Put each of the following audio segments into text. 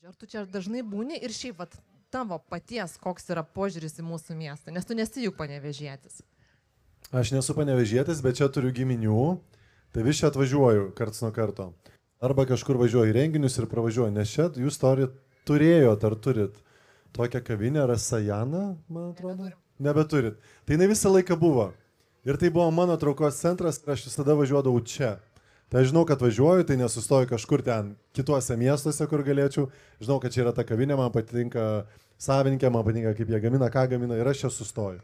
Ar tu čia dažnai būni ir šiaip vat, tavo paties, koks yra požiūris į mūsų miestą, nes tu nesi juk Panevėžietis. Aš nesu Panevėžietis, bet čia turiu giminių, tai vis čia atvažiuoju karts nuo karto. Arba kažkur važiuoju į renginius ir pravažiuoju, nes čia jūs turėjot ar turit tokią kavinę Rasajaną, man atrodo? Nebeturit. Tai jinai visą laiką buvo. Ir tai buvo mano traukos centras ir aš visada važiuodavau čia. Tai aš žinau, kad važiuoju, tai nesustoju kažkur ten kituose miestuose, kur galėčiau. Žinau, kad čia yra ta kavinė, man patinka savininkė, man patinka, kaip jie gamina, ką gamina ir aš čia sustoju.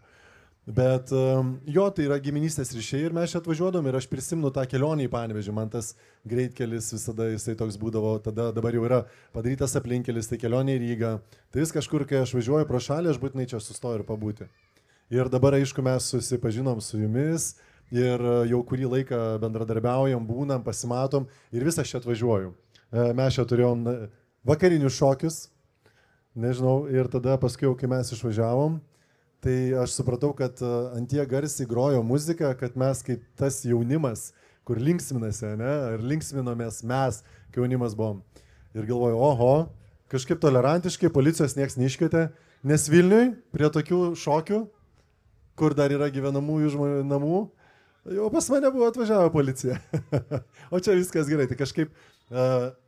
Bet jo, tai yra giminystės ryšiai ir mes čia atvažiuodom ir aš prisimenu tą kelionį į Panevėžį. Man tas greitkelis visada jisai toks būdavo, tada dabar jau yra padarytas aplinkelis, tai kelionė į Rygą. Tai vis kažkur, kai aš važiuoju pro šalį, aš būtinai čia sustoju ir pabūti. Ir dabar, aišku, mes susipažinom su jumis. Ir jau kurį laiką bendradarbiaujam, būnam, pasimatom ir visą čia atvažiuoju. Mes čia turėjom vakarinius šokius, nežinau, ir tada paskui, kai mes išvažiavom, tai aš supratau, kad ant tie garsiai grojo muzika, kad mes kaip tas jaunimas, kur linksminasi, ne, ir linksminomės mes, kai jaunimas buvom. Ir galvoju, oho, kažkaip tolerantiškai, policijos nieks neiškvietė, nes Vilniui prie tokių šokių, kur dar yra gyvenamųjų žmonių namų, jau pas mane buvo atvažiavę policija. O čia viskas gerai, tai kažkaip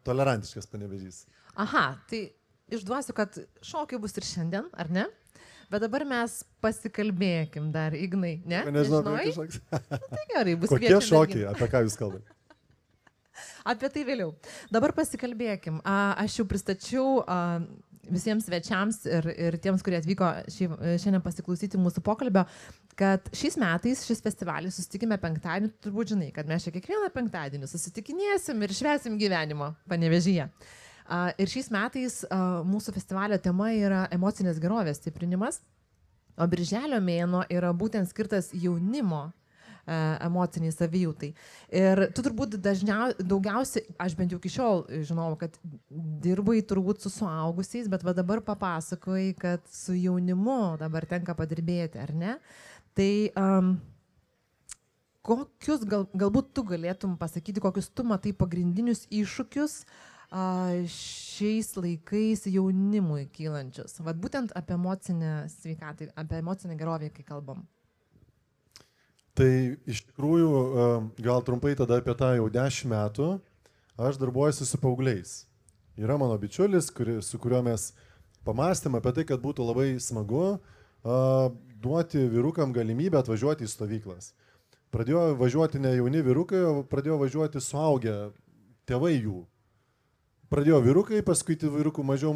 tolerantiškas Panevėžys. Aha, tai išduosiu, kad šokių bus ir šiandien, ar ne? Bet dabar mes pasikalbėkim dar, Ignai, ne? Nežinau, kokie šokiai. Tai gerai, bus kokie šokiai, apie ką jūs kalbate? Apie tai vėliau. Dabar pasikalbėkim. Aš jau pristačiau visiems svečiams ir tiems, kurie atvyko šiandien pasiklausyti mūsų pokalbio, kad šiais metais šis festivalis susitikime penktadienį, turbūt žinai, kad mes čia kiekvieną penktadienį susitikinėsim ir švęsim gyvenimo Panevėžyje. Ir šiais metais mūsų festivalio tema yra emocinės gerovės stiprinimas, o birželio mėnuo yra būtent skirtas jaunimo emociniai savijautai. Ir tu turbūt daugiausiai, aš bent jau iki šiol žinau, kad dirbai turbūt su suaugusiais, bet va dabar papasakojai, kad su jaunimu dabar tenka padirbėti, ar ne? Tai kokius, galbūt tu galėtum pasakyti, kokius tu matai pagrindinius iššūkius šiais laikais jaunimui kylančius? Vat būtent apie emocinę sveikatą, apie emocinę gerovę, kai kalbam. Tai iš tikrųjų, gal trumpai tada apie tą jau 10 metų, aš darbuojuosi su paaugliais. Yra mano bičiulis, su kuriuo mes pamastėm apie tai, kad būtų labai smagu duoti vyrukam galimybę atvažiuoti į stovyklas. Pradėjo važiuoti ne jauni vyrukai, o pradėjo važiuoti suaugę tėvai jų. Pradėjo vyrukai, paskui vyrukų mažiau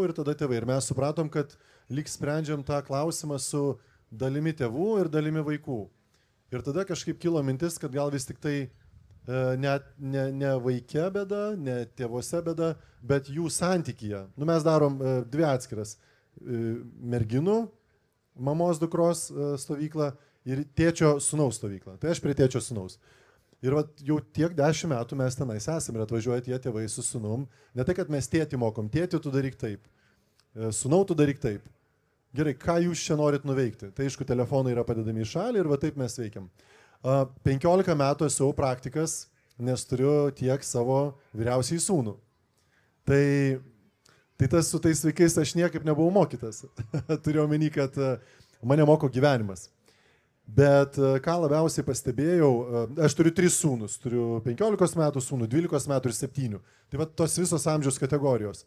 ir tada tėvai. Ir mes supratom, kad lyg sprendžiam tą klausimą su dalimi tėvų ir dalimi vaikų. Ir tada kažkaip kilo mintis, kad gal vis tik tai ne vaike bėda, ne tėvose bėda, bet jų santykyje. Nu, mes darom dvi atskiras merginų, mamos dukros stovyklą ir tėčio sūnaus stovyklą. Tai aš prie tėčio sūnaus. Ir jau tiek 10 metų mes tenais esame ir atvažiuoja tie tėvai su sūnum. Ne tai, kad mes tėtį mokom, tėtį tu daryk taip, sūnau tu daryk taip. Gerai, ką jūs čia norit nuveikti? Tai aišku, telefonai yra padedami į šalį ir va taip mes veikiam. 15 metų esu praktikas, nes turiu tiek savo vyriausiai sūnų. Tai tas su tais vaikais aš niekaip nebuvau mokytas. Turiu omeny, kad mane moko gyvenimas. Bet ką labiausiai pastebėjau, aš turiu 3 sūnus. Turiu 15 metų sūnų, 12 metų ir 7. Tai va tos visos amžiaus kategorijos.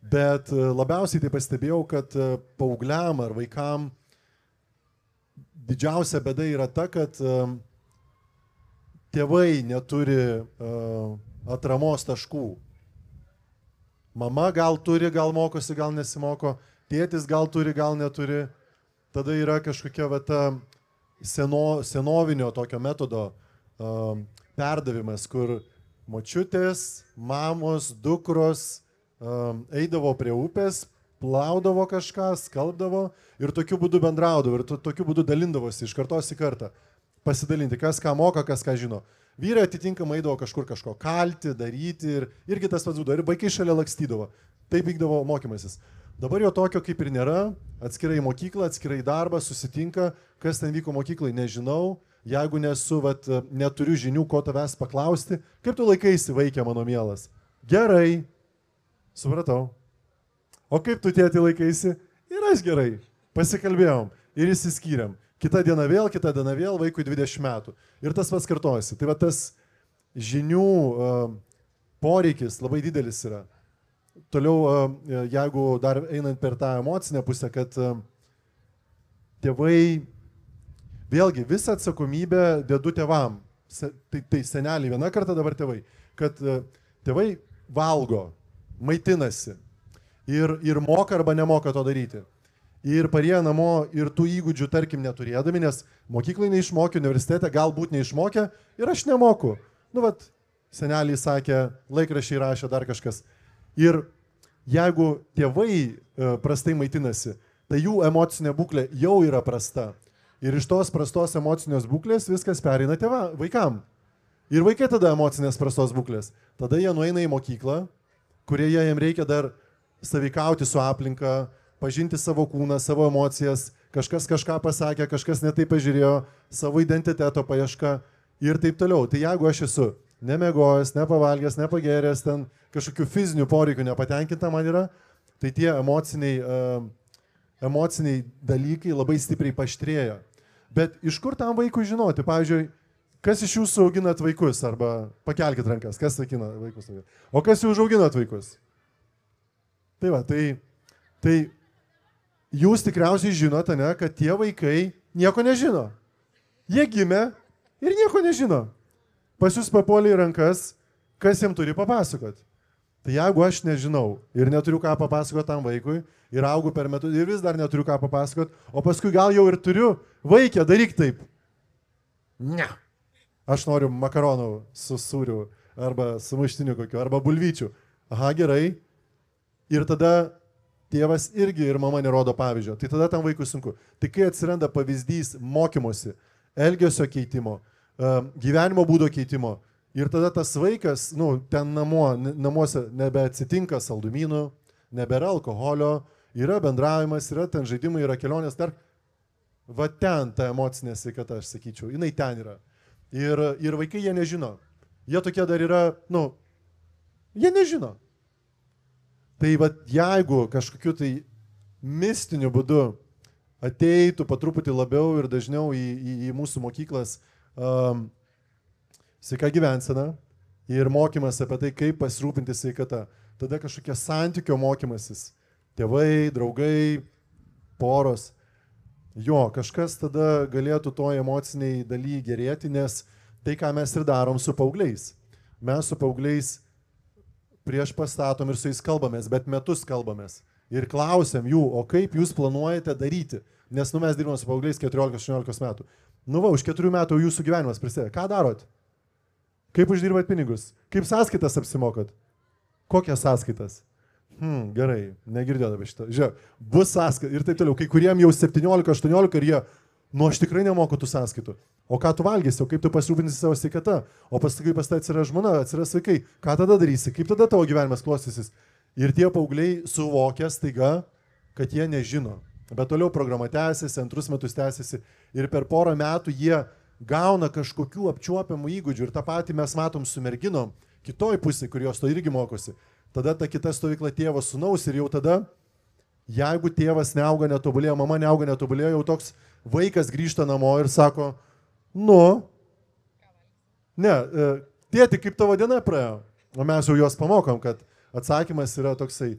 Bet labiausiai tai pastebėjau, kad paaugliam ar vaikam didžiausia bėda yra ta, kad tėvai neturi atramos taškų. Mama gal turi, gal mokosi, gal nesimoko, tėtis gal turi, gal neturi. Tada yra kažkokia senovinio tokio metodo perdavimas, kur močiutės, mamos, dukros eidavo prie upės, plaudavo kažką, skalbdavo ir tokiu būdu bendraudavo ir tokiu būdu dalindavosi iš kartos į kartą. Pasidalinti, kas ką moka, kas ką žino. Vyrai atitinkamai eidavo kažkur kažko kalti, daryti ir irgi tas pats būdavo. Ir vaikai šalia lakstydavo. Taip vykdavo mokymasis. Dabar jo tokio kaip ir nėra. Atskirai mokyklą, atskirai darbą, susitinka. Kas ten vyko mokyklai, nežinau. Jeigu neturiu žinių, ko tavęs paklausti. Kaip tu laikaisi, vaikė mano mielas? Gerai. Supratau. O kaip tu tėti laikaisi? Ir aš gerai. Pasikalbėjom ir išsiskyrėm. Kita diena vėl, vaikui 20 metų. Ir tas pats kartojasi. Tai va tas žinių poreikis labai didelis yra. Toliau, jeigu dar einant per tą emocinę pusę, kad tėvai, vėlgi visą atsakomybę dedu tėvam. Tai seneliai vieną kartą, dabar tėvai. Kad tėvai valgo, maitinasi ir moka arba nemoka to daryti. Ir parėję namo ir tų įgūdžių, tarkim, neturėdami, nes mokyklai neišmokė, universitete galbūt neišmokė ir aš nemoku. Nu, vat, seneliai sakė, laikraščiai rašė, dar kažkas. Ir jeigu tėvai prastai maitinasi, tai jų emocinė būklė jau yra prasta. Ir iš tos prastos emocinės būklės viskas pereina vaikam. Ir vaikai tada emocinės prastos būklės. Tada jie nueina į mokyklą, kurioje jiems reikia dar sąveikauti su aplinka, pažinti savo kūną, savo emocijas, kažkas kažką pasakė, kažkas netai pažiūrėjo, savo identiteto paieška ir taip toliau. Tai jeigu aš esu nemegojęs, nepavalgęs, nepagėręs, ten kažkokių fizinių poreikių nepatenkinta man yra, tai tie emociniai dalykai labai stipriai paaštrėja. Bet iš kur tam vaikui žinoti? Pavyzdžiui, kas iš jūsų auginat vaikus? Arba pakelkit rankas, kas sakina vaikus? O kas jūs auginat vaikus? Tai va, tai jūs tikriausiai žinote, ne, kad tie vaikai nieko nežino. Jie gimė ir nieko nežino. Pas jūs papuolė į rankas, kas jiems turi papasakot. Tai jeigu aš nežinau ir neturiu ką papasakoti tam vaikui, ir augu per metus ir vis dar neturiu ką papasakoti, o paskui gal jau ir turiu, vaikė, daryk taip. Ne. Aš noriu makaronų su sūriu, arba su maištiniu kokiu, arba bulvyčių. Aha, gerai. Ir tada tėvas irgi ir mama nerodo pavyzdžio. Tai tada tam vaikui sunku. Tai kai atsiranda pavyzdys mokymosi, elgesio keitimo, gyvenimo būdo keitimo, ir tada tas vaikas, ten namuose nebeatsitinka saldumynų, nebėra alkoholio, yra bendravimas, yra ten žaidimai, yra kelionės, dar va ten ta emocinė sveikata, aš sakyčiau, jinai ten yra. Ir vaikai jie nežino. Jie tokie dar yra, jie nežino. Tai va jeigu kažkokiu tai mistiniu būdu ateitų patruputį labiau ir dažniau į mūsų mokyklas sveika gyvensena ir mokymas apie tai, kaip pasirūpinti sveikata, tada kažkokie santykio mokymasis, tėvai, draugai, poros, kažkas tada galėtų to emociniai daly gerėti, nes tai, ką mes ir darom su paaugliais. Mes su paaugliais prieš pastatom ir su jais kalbamės, bet metus kalbamės. Ir klausiam jų, o kaip jūs planuojate daryti? Nes mes dirbame su paaugliais 14-18 metų. Už 4 metų jūsų gyvenimas prasideda. Ką darot? Kaip uždirbat pinigus? Kaip sąskaitas apsimokot? Kokias sąskaitas? Gerai, negirdėjau apie šitą. Žiūrėk, bus sąskaita ir taip toliau. Kai kuriem jau 17-18 ir jie, aš tikrai nemoku tų sąskaitų. O ką tu valgysi, o kaip tu pasirūpinsi savo sveikata? O paskui pas tai atsiras žmona, atsiras vaikai. Ką tada darysi? Kaip tada tavo gyvenimas klostysis? Ir tie paaugliai suvokia staiga, kad jie nežino. Bet toliau programa tęsiasi, 2 metus tęsiasi ir per porą metų jie gauna kažkokių apčiuopiamų įgūdžių. Ir tą patį mes matom su merginom, kitoj pusėje, kur jos to irgi mokosi. Tada ta kita stovykla tėvo sūnaus ir jau tada, jeigu tėvas neauga netobulėjo, mama neauga netobulėjo, jau toks vaikas grįžta namo ir sako, tėti, kaip tavo diena praėjo? O mes jau juos pamokom, kad atsakymas yra toksai,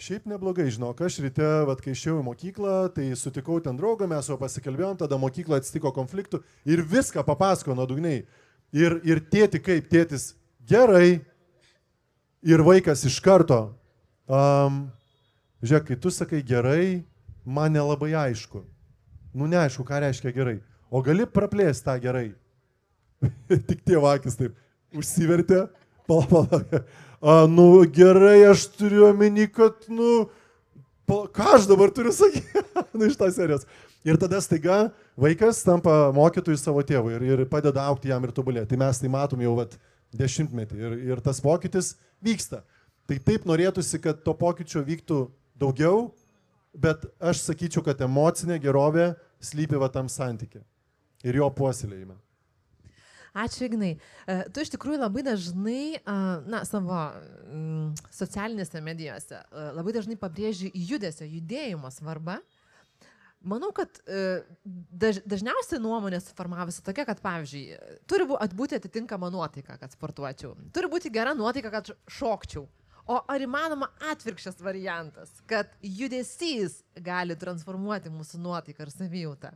šiaip neblogai, žinok, aš ryte, kai išėjau į mokyklą, tai sutikau ten draugą, mes jau pasikalbėjom, tada mokykla atsitiko konfliktų ir viską papasako nuodugniai. Ir tėti kaip, tėtis gerai, ir vaikas iš karto, žiūrėk, kai tu sakai gerai, man nelabai aišku. Neaišku, ką reiškia gerai. O gali praplėsti tą gerai. Tik tėvo akis taip užsivertė. Gerai, aš turiu omeny, kad, ką aš dabar turiu sakyti? Iš tos serijos. Ir tada staiga vaikas tampa mokytojų savo tėvui ir padeda augti jam ir tobulėti. Tai mes tai matom jau 10-metį ir tas pokytis vyksta. Tai taip norėtųsi, kad to pokyčio vyktų daugiau, bet aš sakyčiau, kad emocinė gerovė slypi tam santyke ir jo puoselėjime. Ačiū, Ignai. Tu iš tikrųjų labai dažnai, savo socialinėse medijose labai dažnai pabrėži judesio, judėjimo svarbą. Manau, kad dažniausiai nuomonė suformavusi tokia, kad, pavyzdžiui, turi būti atitinkama nuotaika, kad sportuočiau. Turi būti gera nuotaika, kad šokčiau. O ar įmanoma atvirkščias variantas, kad judesys gali transformuoti mūsų nuotaiką ir savijautą?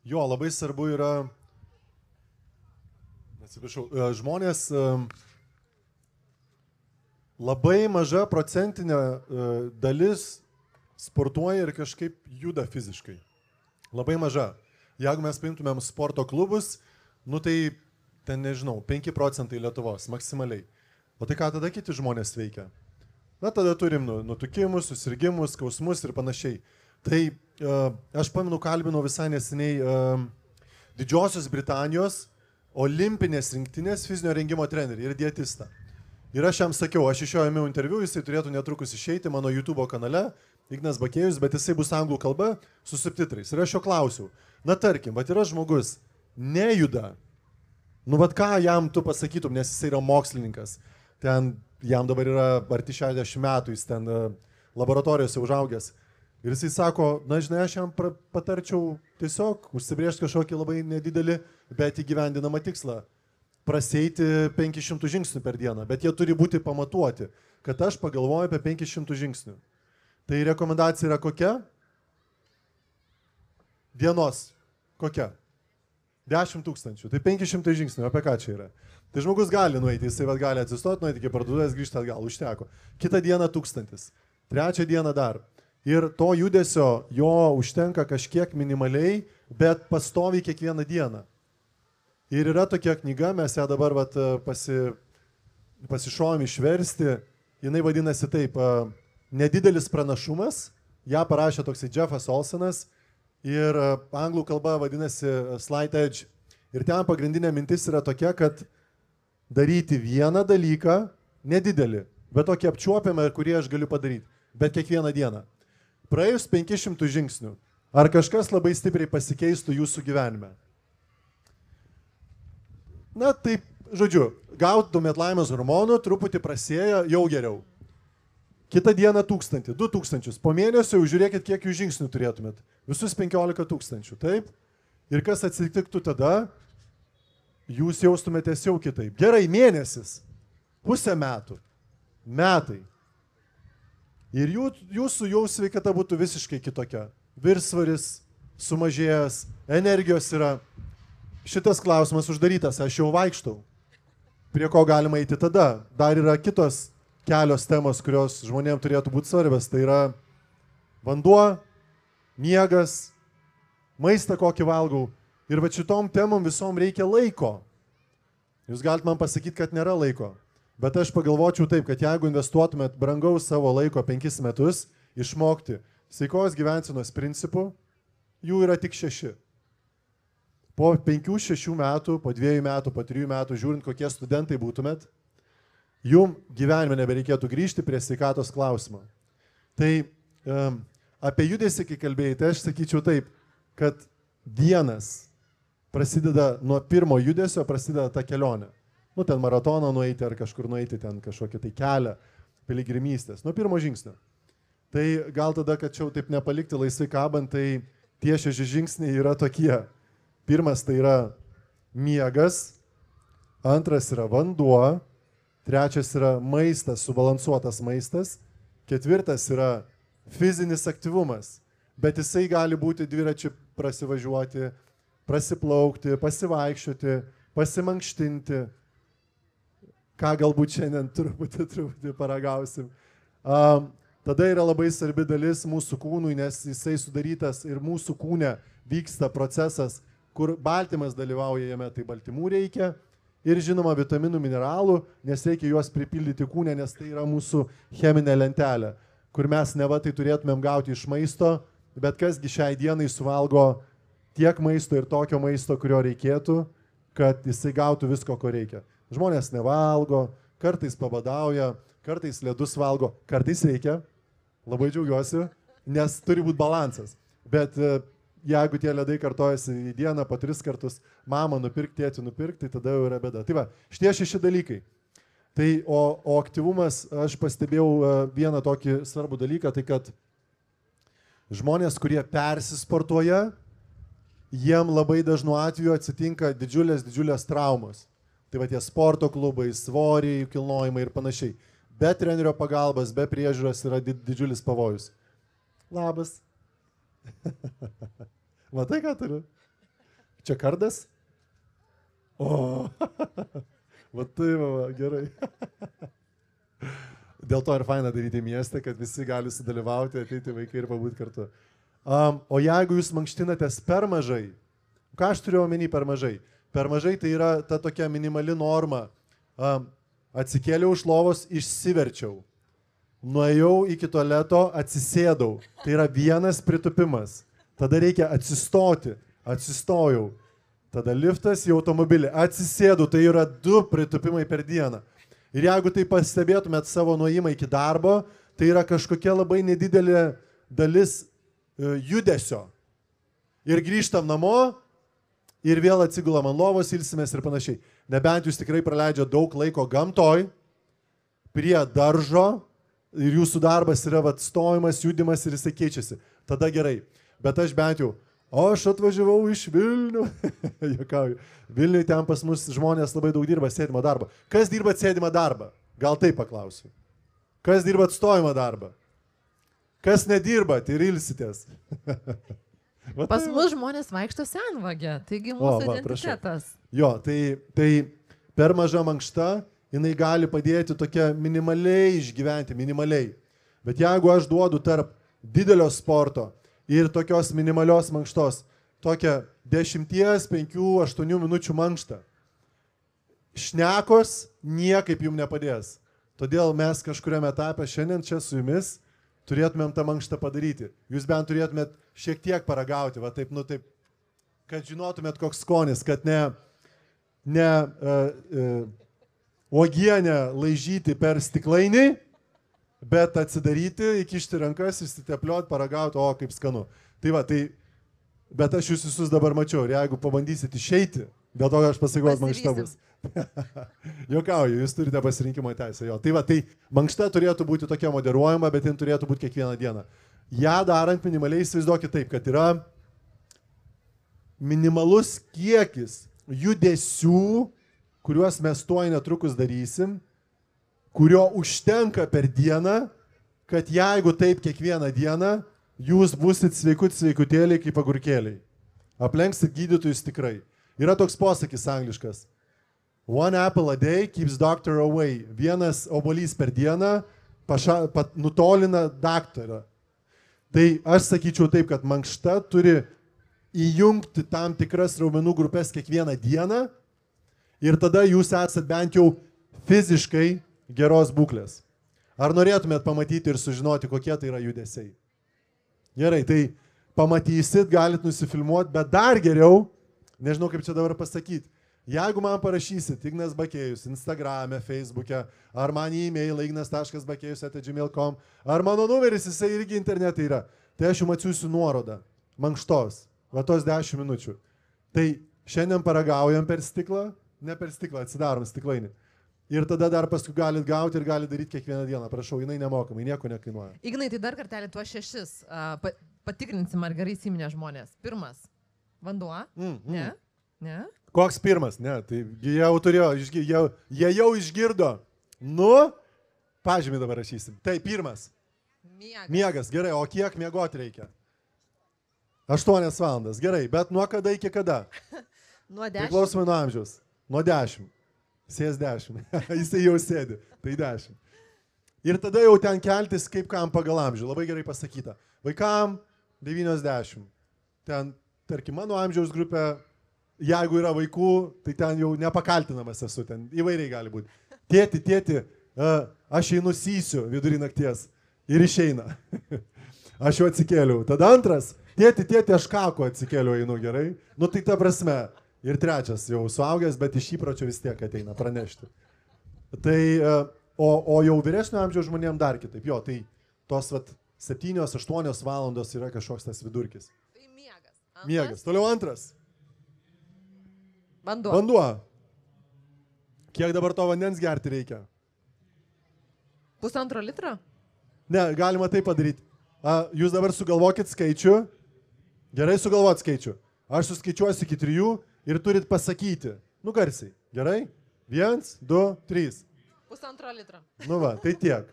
Jo, labai svarbu yra, atsiprašau, žmonės labai maža procentinė dalis sportuoja ir kažkaip juda fiziškai. Labai maža. Jeigu mes paimtumėm sporto klubus, tai ten, nežinau, 5 procentai Lietuvos maksimaliai. O tai ką tada kiti žmonės veikia? Tada turim nutukimus, susirgimus, skausmus ir panašiai. Tai aš pamenu, kalbinau visai neseniai Didžiosios Britanijos olimpinės rinktinės fizinio rengimo trenerį ir dietistą. Ir aš jam sakiau, aš iš jo ėmiau interviu, jisai turėtų netrukus išeiti mano YouTube kanale, Ignas Bakėjus, bet jisai bus anglų kalba su subtitrais. Ir aš jo klausiau, tarkim, yra žmogus, nejuda. Ką jam tu pasakytum, nes jisai yra mokslininkas. Ten jam dabar yra arti 60 metų, jis ten laboratorijose užaugęs. Ir jisai sako, žinai, aš jam patarčiau tiesiog užsibrėžti kažkokį labai nedidelį, bet įgyvendinamą tikslą. Praseiti 500 žingsnių per dieną, bet jie turi būti pamatuoti, kad aš pagalvoju apie 500 žingsnių. Tai rekomendacija yra kokia? Dienos. Kokia? 10 000. Tai 500 žingsnių. Apie ką čia yra? Tai žmogus gali nueiti, jisai gali atsistoti, nueiti iki parduotuvės, grįžti atgal, užteko. Kitą dieną 1000. Trečią dieną dar. Ir to judesio jo užtenka kažkiek minimaliai, bet pastoviai kiekvieną dieną. Ir yra tokia knyga, mes ją dabar pasišojom išversti, jinai vadinasi taip, Nedidelis pranašumas, ją parašė toksai Jeffas Olsenas ir anglų kalba vadinasi Slight Edge. Ir ten pagrindinė mintis yra tokia, kad daryti vieną dalyką, nedidelį, bet tokį apčiuopiamą, kurį aš galiu padaryti, bet kiekvieną dieną. Praėjus 500 žingsnių, ar kažkas labai stipriai pasikeistų jūsų gyvenime? Taip, žodžiu, gautumėt laimės hormonų, truputį prasėja, jau geriau. Kitą dieną 1000, 2000, po mėnesio jau žiūrėkit, kiek jūs žingsnių turėtumėt. Visus 15 000, taip? Ir kas atsitiktų tada, jūs jaustumėtės jau kitaip. Gerai, mėnesis, pusę metų, metai. Ir jūsų jau sveikata būtų visiškai kitokia. Viršsvaris sumažėjęs, energijos yra. Šitas klausimas uždarytas, aš jau vaikštau. Prie ko galima eiti tada? Dar yra kitos kelios temos, kurios žmonėms turėtų būti svarbios. Tai yra vanduo, miegas, maistą kokį valgau. Ir šitom temom visom reikia laiko. Jūs galite man pasakyti, kad nėra laiko. Bet aš pagalvočiau taip, kad jeigu investuotumėt brangaus savo laiko 5 metus, išmokti sveikos gyvensenos principų, jų yra tik 6. Po 5-6 metų, po 2 metų, po 3 metų, žiūrint, kokie studentai būtumėt, jum gyvenime nebereikėtų grįžti prie sveikatos klausimo. Tai apie judesį, kai kalbėjai, tai aš sakyčiau taip, kad dienas prasideda nuo pirmo judesio, prasideda ta kelionė. Ten maratoną nueiti ar kažkur nueiti, ten kažkokį tai kelią, piligrimystės, nuo pirmo žingsnio. Tai gal tada, kad čia taip nepalikti laisvai kabant, tai tie 6 žingsniai yra tokie. Pirmas tai yra miegas, antras yra vanduo, trečias yra maistas, subalansuotas maistas, ketvirtas yra fizinis aktyvumas, bet jisai gali būti dviračiu prasivažiuoti, prasiplaukti, pasivaikščioti, pasimankštinti, ką galbūt šiandien truputį paragausim. Tada yra labai svarbi dalis mūsų kūnui, nes jisai sudarytas ir mūsų kūne vyksta procesas, kur baltymas dalyvauja jame, tai baltymų reikia ir žinoma vitaminų, mineralų, nes reikia juos pripildyti kūne, nes tai yra mūsų cheminė lentelė, kur mes neva tai turėtumėm gauti iš maisto, bet kasgi šiai dienai suvalgo tiek maisto ir tokio maisto, kurio reikėtų, kad jisai gautų visko, ko reikia. Žmonės nevalgo, kartais pabadauja, kartais ledus valgo, kartais reikia, labai džiaugiuosi, nes turi būti balansas. Bet jeigu tie ledai kartojasi į dieną po 3 kartus, mamą nupirkti, tėtį nupirkti, tai tada jau yra bėda. Tai va, šitie 6 dalykai. Tai, o aktyvumas, aš pastebėjau vieną tokį svarbų dalyką, tai kad žmonės, kurie persisportuoja, jiem labai dažnu atveju atsitinka didžiulės traumos. Tai va tie sporto klubai, svoriai, kilnojimai ir panašiai. Be trenerio pagalbos, be priežiūros yra didžiulis pavojus. Labas. Matai, ką turiu? Čia kardas? O, va tai, va, gerai. Dėl to ir faina daryti mieste, kad visi gali sudalyvauti, ateiti vaikai ir pabūti kartu. O jeigu jūs mankštinatės per mažai, ką aš turiu omeny per mažai? Per mažai tai yra ta tokia minimali norma. Atsikėliau iš lovos, išsiverčiau. Nuėjau iki tualeto, atsisėdau. Tai yra vienas pritupimas. Tada reikia atsistoti. Atsistojau. Tada liftas į automobilį. Atsisėdu. Tai yra 2 pritupimai per dieną. Ir jeigu tai pastebėtumėt savo nuėjimą iki darbo, tai yra kažkokia labai nedidelė dalis judesio. Ir grįžtam namo ir vėl atsigulam ant lovos, ilsimės ir panašiai. Nebent jūs tikrai praleidžia daug laiko gamtoj, prie daržo, ir jūsų darbas yra stojimas, judimas ir jisai keičiasi. Tada gerai. Bet aš bent jau, aš atvažiavau iš Vilnių. Juokauju. Vilniui ten pas mus žmonės labai daug dirba sėdimą darbą. Kas dirba sėdimą darbą? Gal taip paklausiu. Kas dirba stojimą darbą? Kas nedirbat ir ilsitės? Pas mus žmonės vaikšto senvagę, taigi mūsų identitetas. Jo, tai per maža mankšta, jinai gali padėti tokia minimaliai išgyventi, minimaliai. Bet jeigu aš duodu tarp didelio sporto ir tokios minimalios mankštos, tokią 10, 5, 8 minučių mankštą, šnekos niekaip jums nepadės. Todėl mes kažkuriame etape šiandien čia su jumis turėtumėm tą mankštą padaryti. Jūs bent turėtumėt šiek tiek paragauti, va taip, kad žinotumėt koks skonis, kad ne uogienę laižyti per stiklainį, bet atsidaryti, įkišti rankas, išsitepliot, paragauti, o kaip skanu. Tai va, bet aš jūs visus dabar mačiau ir jeigu pabandysit išeiti, dėl to aš pasakau, kad mankšta bus. Juokauju, jūs turite pasirinkimo teisę. Jo. Tai va, tai mankšta turėtų būti tokia moderuojama, bet jin turėtų būti kiekvieną dieną. Ja darant minimaliai įsivaizduokit taip, kad yra minimalus kiekis judesių, kuriuos mes tuoj netrukus darysim, kurio užtenka per dieną, kad jeigu taip kiekvieną dieną, jūs busit sveikutėliai kaip agurkėliai. Aplenksit gydytojus tikrai. Yra toks posakis angliškas. One apple a day keeps doctor away. Vienas obuolys per dieną nutolina daktarą. Tai aš sakyčiau taip, kad mankšta turi įjungti tam tikras raumenų grupės kiekvieną dieną ir tada jūs esat bent jau fiziškai geros būklės. Ar norėtumėt pamatyti ir sužinoti, kokie tai yra judesiai? Gerai, tai pamatysit, galit nusifilmuoti, bet dar geriau, nežinau kaip čia dabar pasakyti, jeigu man parašysit Ignas Bakėjus Instagrame, Facebook'e, ar man į e-mail ignas.bakėjus@gmail.com, ar mano numeris, jisai irgi internete yra, tai aš jums atsiųsiu nuorodą, mankštos, va tos 10 minučių. Tai šiandien paragaujam per stiklą, ne per stiklą, atsidarom stiklainį. Ir tada dar paskui galit gauti ir galit daryti kiekvieną dieną. Prašau, jinai nemokamai, nieko nekainuoja. Ignai, tai dar kartelį tuos 6 patikrinsim, ar gerai įsiminė žmonės. Pirmas, vanduo. Ne? Ne? Koks pirmas? Ne, tai jie jau išgirdo. Nu, pažymį dabar rašysim. Tai pirmas. Miegas, gerai, o kiek miegoti reikia? 8 valandas, gerai, bet nuo kada iki kada? Nuo 10. Priklausomai nuo amžiaus. Nuo 10. Sės 10. Jisai jau sėdi. Tai 10. Ir tada jau ten keltis kaip kam pagal amžių. Labai gerai pasakyta. Vaikam 90. Ten, tarkim, mano amžiaus grupė, jeigu yra vaikų, tai ten jau nepakaltinamas esu. Ten įvairiai gali būti. Tėti, aš einu sysiu vidurį nakties. Ir išeina. Aš jau atsikėliau. Tada antras. Tėti, aš kako atsikėliau einu gerai. Nu tai ta prasme. Ir trečias jau suaugęs, bet iš įpročio vis tiek ateina pranešti. Tai, o jau vyresnio amžiaus žmonėms dar kitaip. Jo, tai tos 7-8 valandos yra kažkoks tas vidurkis. Tai miegas. Miegas. Toliau antras. Vanduo. Vanduo. Kiek dabar to vandens gerti reikia? 1,5 litro? Ne, galima tai padaryti. Jūs dabar sugalvokit skaičių. Gerai sugalvot skaičių. Aš suskaičiuosiu iki 3 ir turit pasakyti. Nu garsiai. Gerai? 1, 2, 3. 1,5 litro. Nu va, tai tiek.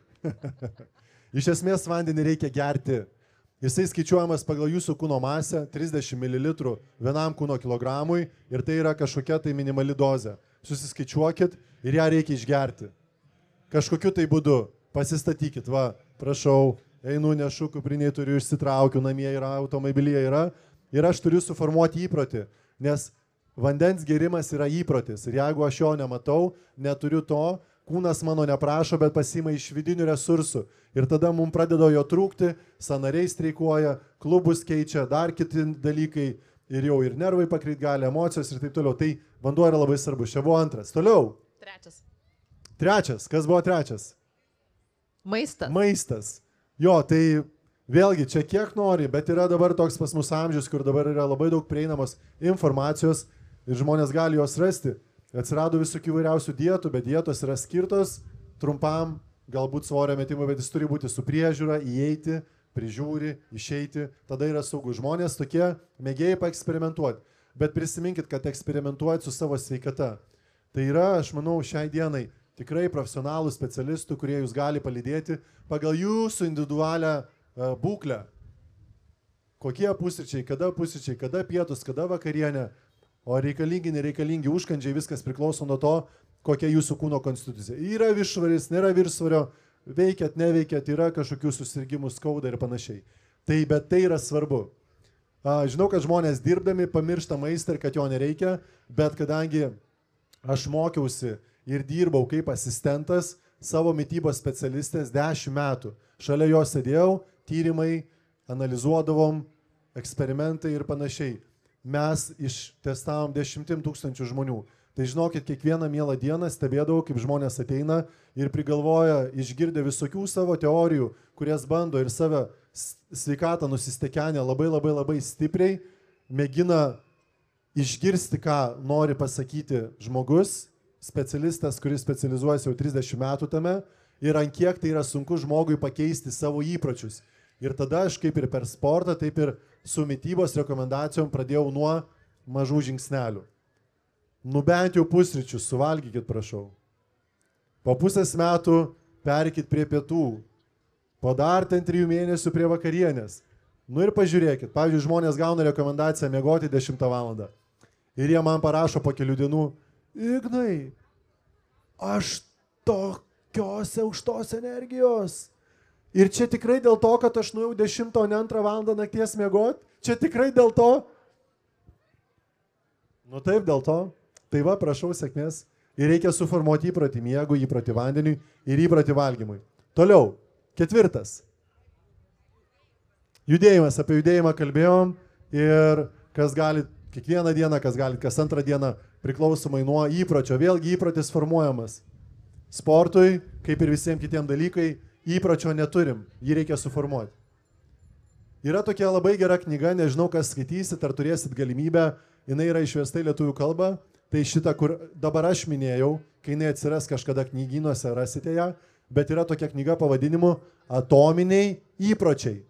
Iš esmės vandenį reikia gerti. Jisai skaičiuojamas pagal jūsų kūno masę 30 ml vienam kūno kilogramui ir tai yra kažkokia tai minimali dozė. Susiskaičiuokit ir ją reikia išgerti. Kažkokiu tai būdu pasistatykit, va, prašau, einu nešu, kupriniai turiu, išsitraukiu, namie yra, automobilyje yra ir aš turiu suformuoti įprotį, nes vandens gėrimas yra įprotis ir jeigu aš jo nematau, neturiu to, kūnas mano neprašo, bet pasima iš vidinių resursų ir tada mums pradeda jo trūkti, sąnariai streikuoja, klubus keičia, dar kiti dalykai ir jau ir nervai pakryt gali, emocijos ir taip toliau. Tai vanduo yra labai svarbus. Čia buvo antras. Toliau. Trečias. Kas buvo trečias? Maistas. Maistas. Jo, tai vėlgi čia kiek nori, bet yra dabar toks pas mus amžius, kur dabar yra labai daug prieinamos informacijos ir žmonės gali jos rasti. Atsirado visokių įvairiausių dietų, bet dietos yra skirtos trumpam, galbūt svorio metimui, bet jis turi būti su priežiūra, įeiti, prižiūri, išeiti, tada yra saugus. Žmonės tokie mėgėjai paeksperimentuoti, bet prisiminkit, kad eksperimentuojat su savo sveikata. Tai yra, aš manau, šiai dienai tikrai profesionalų specialistų, kurie jūs gali palydėti pagal jūsų individualią būklę. Kokie pusryčiai, kada pietus, kada vakarienė, o reikalingi, nereikalingi užkandžiai, viskas priklauso nuo to, kokia jūsų kūno konstitucija. Yra viršsvoris, nėra viršsvorio, veikiat, neveikiat, yra kažkokių susirgimų, skauda ir panašiai. Bet tai yra svarbu. Žinau, kad žmonės dirbdami pamiršta maistą ir kad jo nereikia, bet kadangi aš mokiausi ir dirbau kaip asistentas savo mitybos specialistės 10 metų. Šalia jo sėdėjau, tyrimai, analizuodavom, eksperimentai ir panašiai. Mes ištestavom 10 000 žmonių. Tai žinokit, kiekvieną mielą dieną stebėdavau, kaip žmonės ateina ir prigalvoja, išgirdę visokių savo teorijų, kurias bando ir save sveikatą nusistekenę labai stipriai, mėgina išgirsti, ką nori pasakyti žmogus, specialistas, kuris specializuojasi jau 30 metų tame, ir ant kiek tai yra sunku žmogui pakeisti savo įpročius. Ir tada aš kaip ir per sportą, taip ir su mitybos rekomendacijom pradėjau nuo mažų žingsnelių. Nu bent jau pusryčius suvalgykit, prašau. Po pusės metų perikit prie pietų. Po dar ten 3 mėnesių prie vakarienės. Nu ir pažiūrėkit. Pavyzdžiui, žmonės gauna rekomendaciją miegoti 10 valandą. Ir jie man parašo po kelių dienų: Ignai, aš tokios aukštos energijos. Ir čia tikrai dėl to, kad aš nuėjau 10, o ne 2 valandą nakties miegoti? Čia tikrai dėl to? Nu taip, dėl to. Tai va, prašau sėkmės. Ir reikia suformuoti įprotį miegui, įprotį vandeniui ir įprotį valgymui. Toliau, 4. Judėjimas. Apie judėjimą kalbėjom ir kas gali kiekvieną dieną, kas gali kas 2 dieną, priklausomai nuo įpročio. Vėlgi įprotis formuojamas. Sportui, kaip ir visiems kitiems dalykai, įpročio neturim, jį reikia suformuoti. Yra tokia labai gera knyga, nežinau, kas skaitysit, ar turėsit galimybę, jinai yra išversta į lietuvių kalbą, tai šitą, kur dabar aš minėjau, kai jinai atsiras kažkada knygynuose, rasite ją, bet yra tokia knyga pavadinimu Atominiai įpročiai.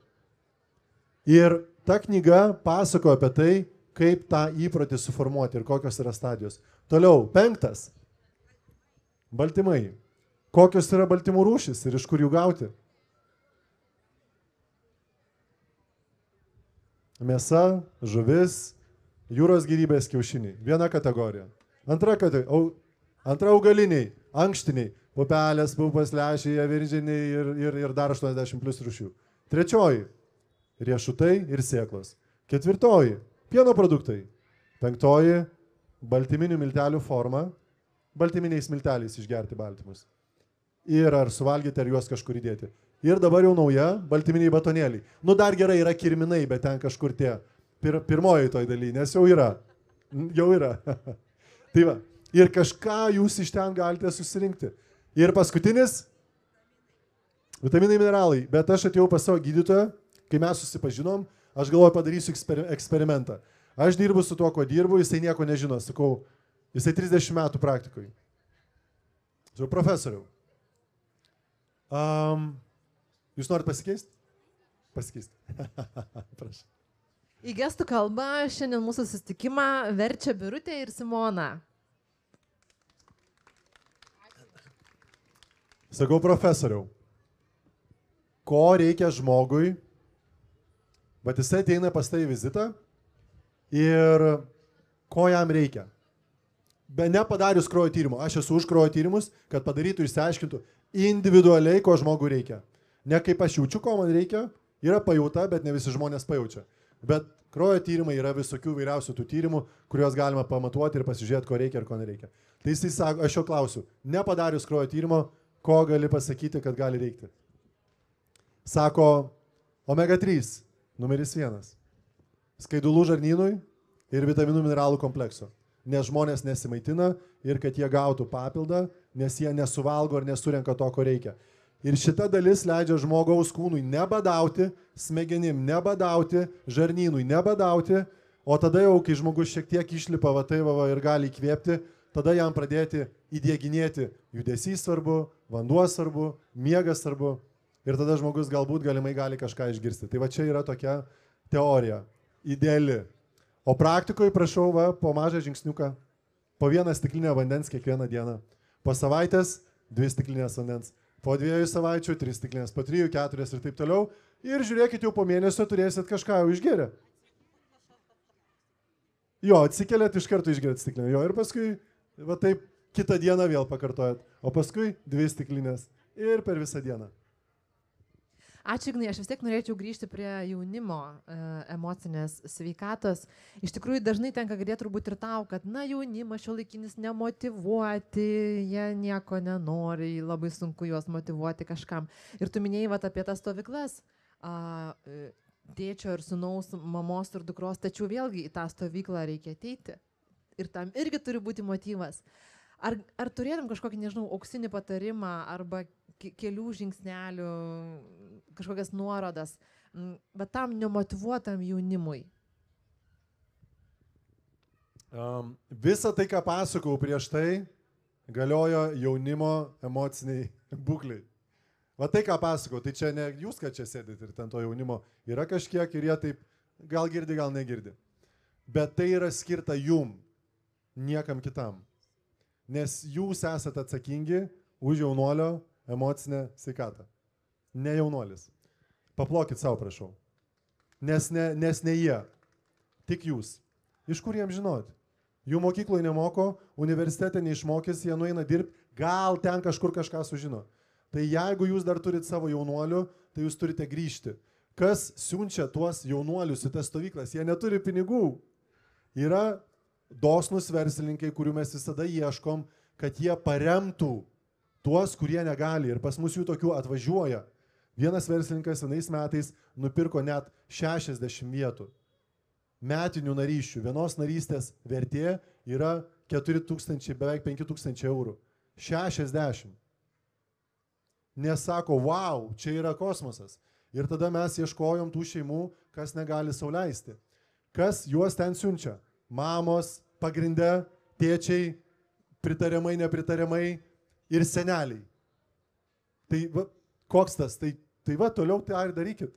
Ir ta knyga pasako apie tai, kaip tą įprotį suformuoti ir kokios yra stadijos. Toliau, 5. Baltymai. Kokios yra baltymų rūšis ir iš kur jų gauti? Mėsa, žuvis, jūros gyvybės kiaušiniai. Viena kategorija. Antra augaliniai, ankštiniai, pupelės, pupas, lęšiai, aviržiniai ir dar 80+ rūšių. 3. Riešutai ir sėklos. 4. Pieno produktai. 5. Baltyminių miltelių forma. Baltyminiais milteliais išgerti baltymus. Ir ar suvalgyti, ar juos kažkur įdėti. Ir dabar jau nauja baltyminiai batonėliai. Nu dar gerai yra kirminai, bet ten kažkur tie pirmoji toj daly, nes jau yra. Jau yra. Tai va. Ir kažką jūs iš ten galite susirinkti. Ir paskutinis vitaminai, mineralai. Bet aš atėjau pas savo gydytoją, kai mes susipažinom, aš galvoju padarysiu eksperimentą. Aš dirbu su tuo, ko dirbu, jisai nieko nežino. Sakau, jisai 30 metų praktikoj. Sakau, profesoriau, jūs norit pasikeisti? Pasikeisti. Prašau. Į gestų kalbą šiandien mūsų susitikimą verčia Birutė ir Simona. Sakau, profesoriau, ko reikia žmogui, bet jisai ateina pas tai vizitą ir ko jam reikia. Be nepadarius kraujo tyrimo. Aš esu už kraujo tyrimus, kad padarytų ir išsiaiškintų individualiai, ko žmogui reikia. Ne kaip aš jaučiu, ko man reikia, yra pajauta, bet ne visi žmonės pajaučia. Bet kraujo tyrimai yra visokių vairiausių tų tyrimų, kuriuos galima pamatuoti ir pasižiūrėti, ko reikia ir ko nereikia. Tai jisai sako, aš jo klausiu, nepadarius kraujo tyrimo, ko gali pasakyti, kad gali reikti. Sako, omega 3, numeris 1. Skaidulų žarnynui ir vitaminų mineralų komplekso. Nes žmonės nesimaitina ir kad jie gautų papildą, nes jie nesuvalgo ir nesurenka to, ko reikia. Ir šita dalis leidžia žmogaus kūnui nebadauti, smegenim nebadauti, žarnynui nebadauti, o tada jau, kai žmogus šiek tiek išlipa ir gali įkvėpti, tada jam pradėti įdieginėti judesys svarbu, vanduo svarbu, miegas svarbu ir tada žmogus galbūt galimai gali kažką išgirsti. Tai va čia yra tokia teorija, ideali. O praktikoje prašau po mažą žingsniuką, po 1 stiklinę vandens kiekvieną dieną, po savaitės 2 stiklinės vandens, po 2 savaičių 3 stiklinės, po 3, 4 ir taip toliau. Ir žiūrėkit, jau po mėnesio turėsit kažką jau išgeria. Jo, atsikeliat, iš karto išgerat stiklinę. Jo, ir paskui, va taip, kitą dieną vėl pakartojat. O paskui 2 stiklinės ir per visą dieną. Ačiū, Ignai, aš vis tiek norėčiau grįžti prie jaunimo emocinės sveikatos. Iš tikrųjų, dažnai tenka girdėti turbūt ir tau, kad, jaunimas šiuolaikinis nemotyvuoti, jie nieko nenori, labai sunku juos motyvuoti kažkam. Ir tu minėjai apie tas stovyklas, tėčio ir sūnaus, mamos ir dukros, tačiau vėlgi į tą stovyklą reikia ateiti. Ir tam irgi turi būti motyvas. Ar turėtum kažkokį, nežinau, auksinį patarimą arba kelių žingsnelių, kažkokias nuorodas, bet tam nemotyvuotam jaunimui? Visa tai, ką pasakau prieš tai, galiojo jaunimo emociniai būkliai. Va tai, ką pasakau, tai čia ne jūs, kad čia sėdit ir ten to jaunimo yra kažkiek ir jie taip gal girdi, gal negirdi. Bet tai yra skirta jum, niekam kitam. Nes jūs esate atsakingi už jaunuolio emocinę sveikatą. Ne jaunuolis. Paplokit savo, prašau. Nes ne jie. Tik jūs. Iš kur jiems žinot? Jų mokykloje nemoko, universitete neišmokys, jie nueina dirbti, gal ten kažkur kažką sužino. Tai jeigu jūs dar turit savo jaunuolių, tai jūs turite grįžti. Kas siunčia tuos jaunuolius į tas stovyklas? Jie neturi pinigų. Yra dosnus verslininkai, kurių mes visada ieškom, kad jie paremtų tuos, kurie negali. Ir pas mus jų tokių atvažiuoja. Vienas verslininkas vienais metais nupirko net 60 vietų. Metinių narysčių. Vienos narystės vertė yra 4000, beveik 5000 eurų. 60. Nes sako, wow, čia yra kosmosas. Ir tada mes ieškojom tų šeimų, kas negali sau leisti. Kas juos ten siunčia? Mamos, pagrinde, tėčiai, pritariamai, nepritariamai ir seneliai. Tai va, koks tas? Tai va, toliau tai ir darykit.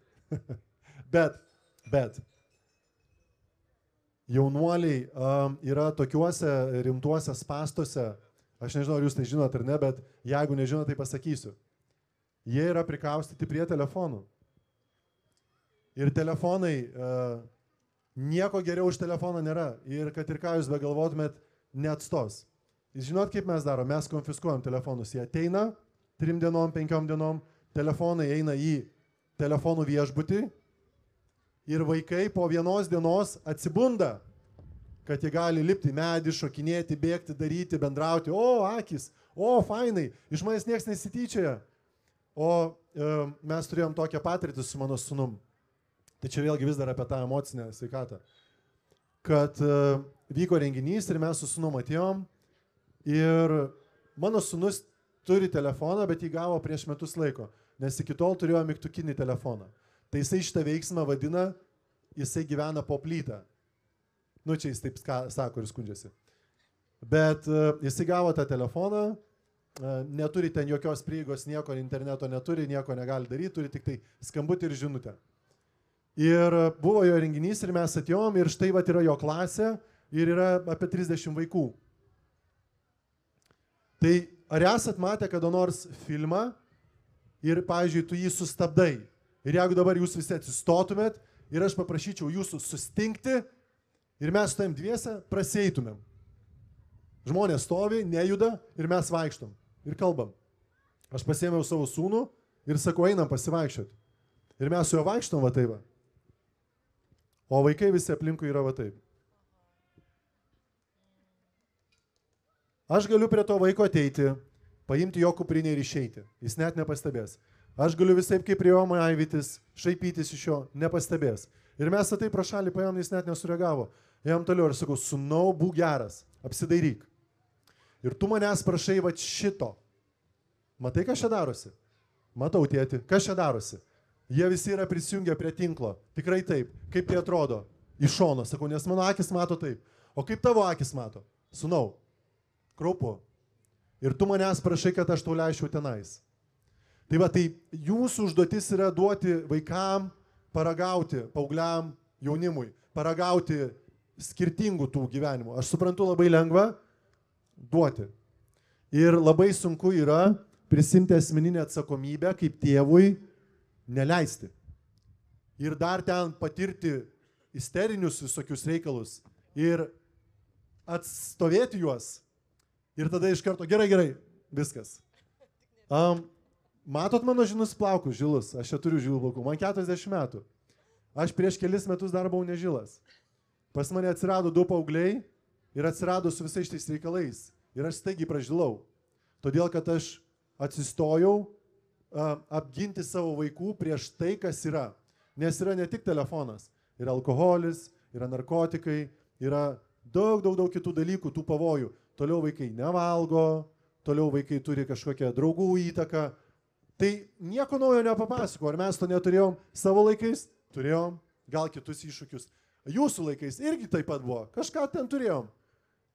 bet jaunuoliai yra tokiuose rimtuose spastuose, aš nežinau, ar jūs tai žinot ar ne, bet jeigu nežinot, tai pasakysiu. Jie yra prikaustyti prie telefonų. Ir telefonai, nieko geriau už telefoną nėra. Ir kad ir ką jūs begalvotumėt, neatstos. Jūs žinot, kaip mes darom? Mes konfiskuojam telefonus. Jie ateina 3 dienom, 5 dienom, telefonai eina į telefonų viešbutį ir vaikai po 1 dienos atsibunda, kad jie gali lipti į medį, šokinėti, bėgti, daryti, bendrauti. O, akis, o, fainai, iš manęs niekas nesityčioja. O mes turėjom tokią patirtį su mano sūnum. Tai čia vėlgi vis dar apie tą emocinę sveikatą. Kad vyko renginys ir mes su sūnum atėjom ir mano sūnus turi telefoną, bet jį gavo prieš metus laiko, nes iki tol turėjo mygtukinį telefoną. Tai jisai šitą veiksmą vadina jisai gyvena po plytą. Nu, čia jis taip sako ir skundžiasi. Bet jisai gavo tą telefoną, neturi ten jokios prieigos, nieko interneto neturi, nieko negali daryti, turi tik tai skambutį ir žinutę. Ir buvo jo renginys ir mes atėjom ir štai vat yra jo klasė ir yra apie 30 vaikų. Tai ar esat matę kada nors filmą ir, pavyzdžiui, tu jį sustabdai? Ir jeigu dabar jūs visi atsistotumėt ir aš paprašyčiau jūsų sustingti ir mes su tavim dviese prasieitumėm. Žmonės stovi, nejuda ir mes vaikštom ir kalbam. Aš pasiėmiau savo sūnų ir sakau, einam pasivaikščioti. Ir mes su juo vaikštom va taip. O vaikai visi aplinkui yra va taip. Aš galiu prie to vaiko ateiti, paimti jo kuprinę ir išeiti. Jis net nepastebės. Aš galiu visai kaip prie jo maivytis, šaipytis iš jo, nepastebės. Ir mes tai pro šalį paėm, jis net nesureagavo. Jam toliau ir sakau, sūnau, būk geras, apsidairyk. Ir tu manęs prašai va šito. Matai, kas čia darosi? Matau, tėti, kas čia darosi? Jie visi yra prisijungę prie tinklo. Tikrai taip. Kaip tai atrodo? Iš šono, sakau, nes mano akis mato taip. O kaip tavo akis mato? Sūnau, kraupu. Ir tu manęs prašai, kad aš tau leisčiau tenais. Tai va, tai jūsų užduotis yra duoti vaikam, paragauti, paaugliam, jaunimui, paragauti skirtingų tų gyvenimų. Aš suprantu, labai lengva duoti. Ir labai sunku yra prisimti asmeninę atsakomybę kaip tėvui neleisti. Ir dar ten patirti isterinius visokius reikalus ir atstovėti juos. Ir tada iš karto gerai, viskas. Matot mano žinus plaukus, žilus, aš čia turiu žilų plaukų, man 40 metų. Aš prieš kelis metus dar buvau nežilas. Pas mane atsirado 2 paaugliai ir atsirado su visais šitais reikalais. Ir aš staigiai pražilau. Todėl, kad aš atsistojau apginti savo vaikų prieš tai, kas yra. Nes yra ne tik telefonas. Yra alkoholis, yra narkotikai, yra daug kitų dalykų, tų pavojų. Toliau vaikai nevalgo, toliau vaikai turi kažkokią draugų įtaką. Tai nieko naujo nepapasako. Ar mes to neturėjom savo laikais? Turėjom, gal kitus iššūkius. Jūsų laikais irgi taip pat buvo. Kažką ten turėjom.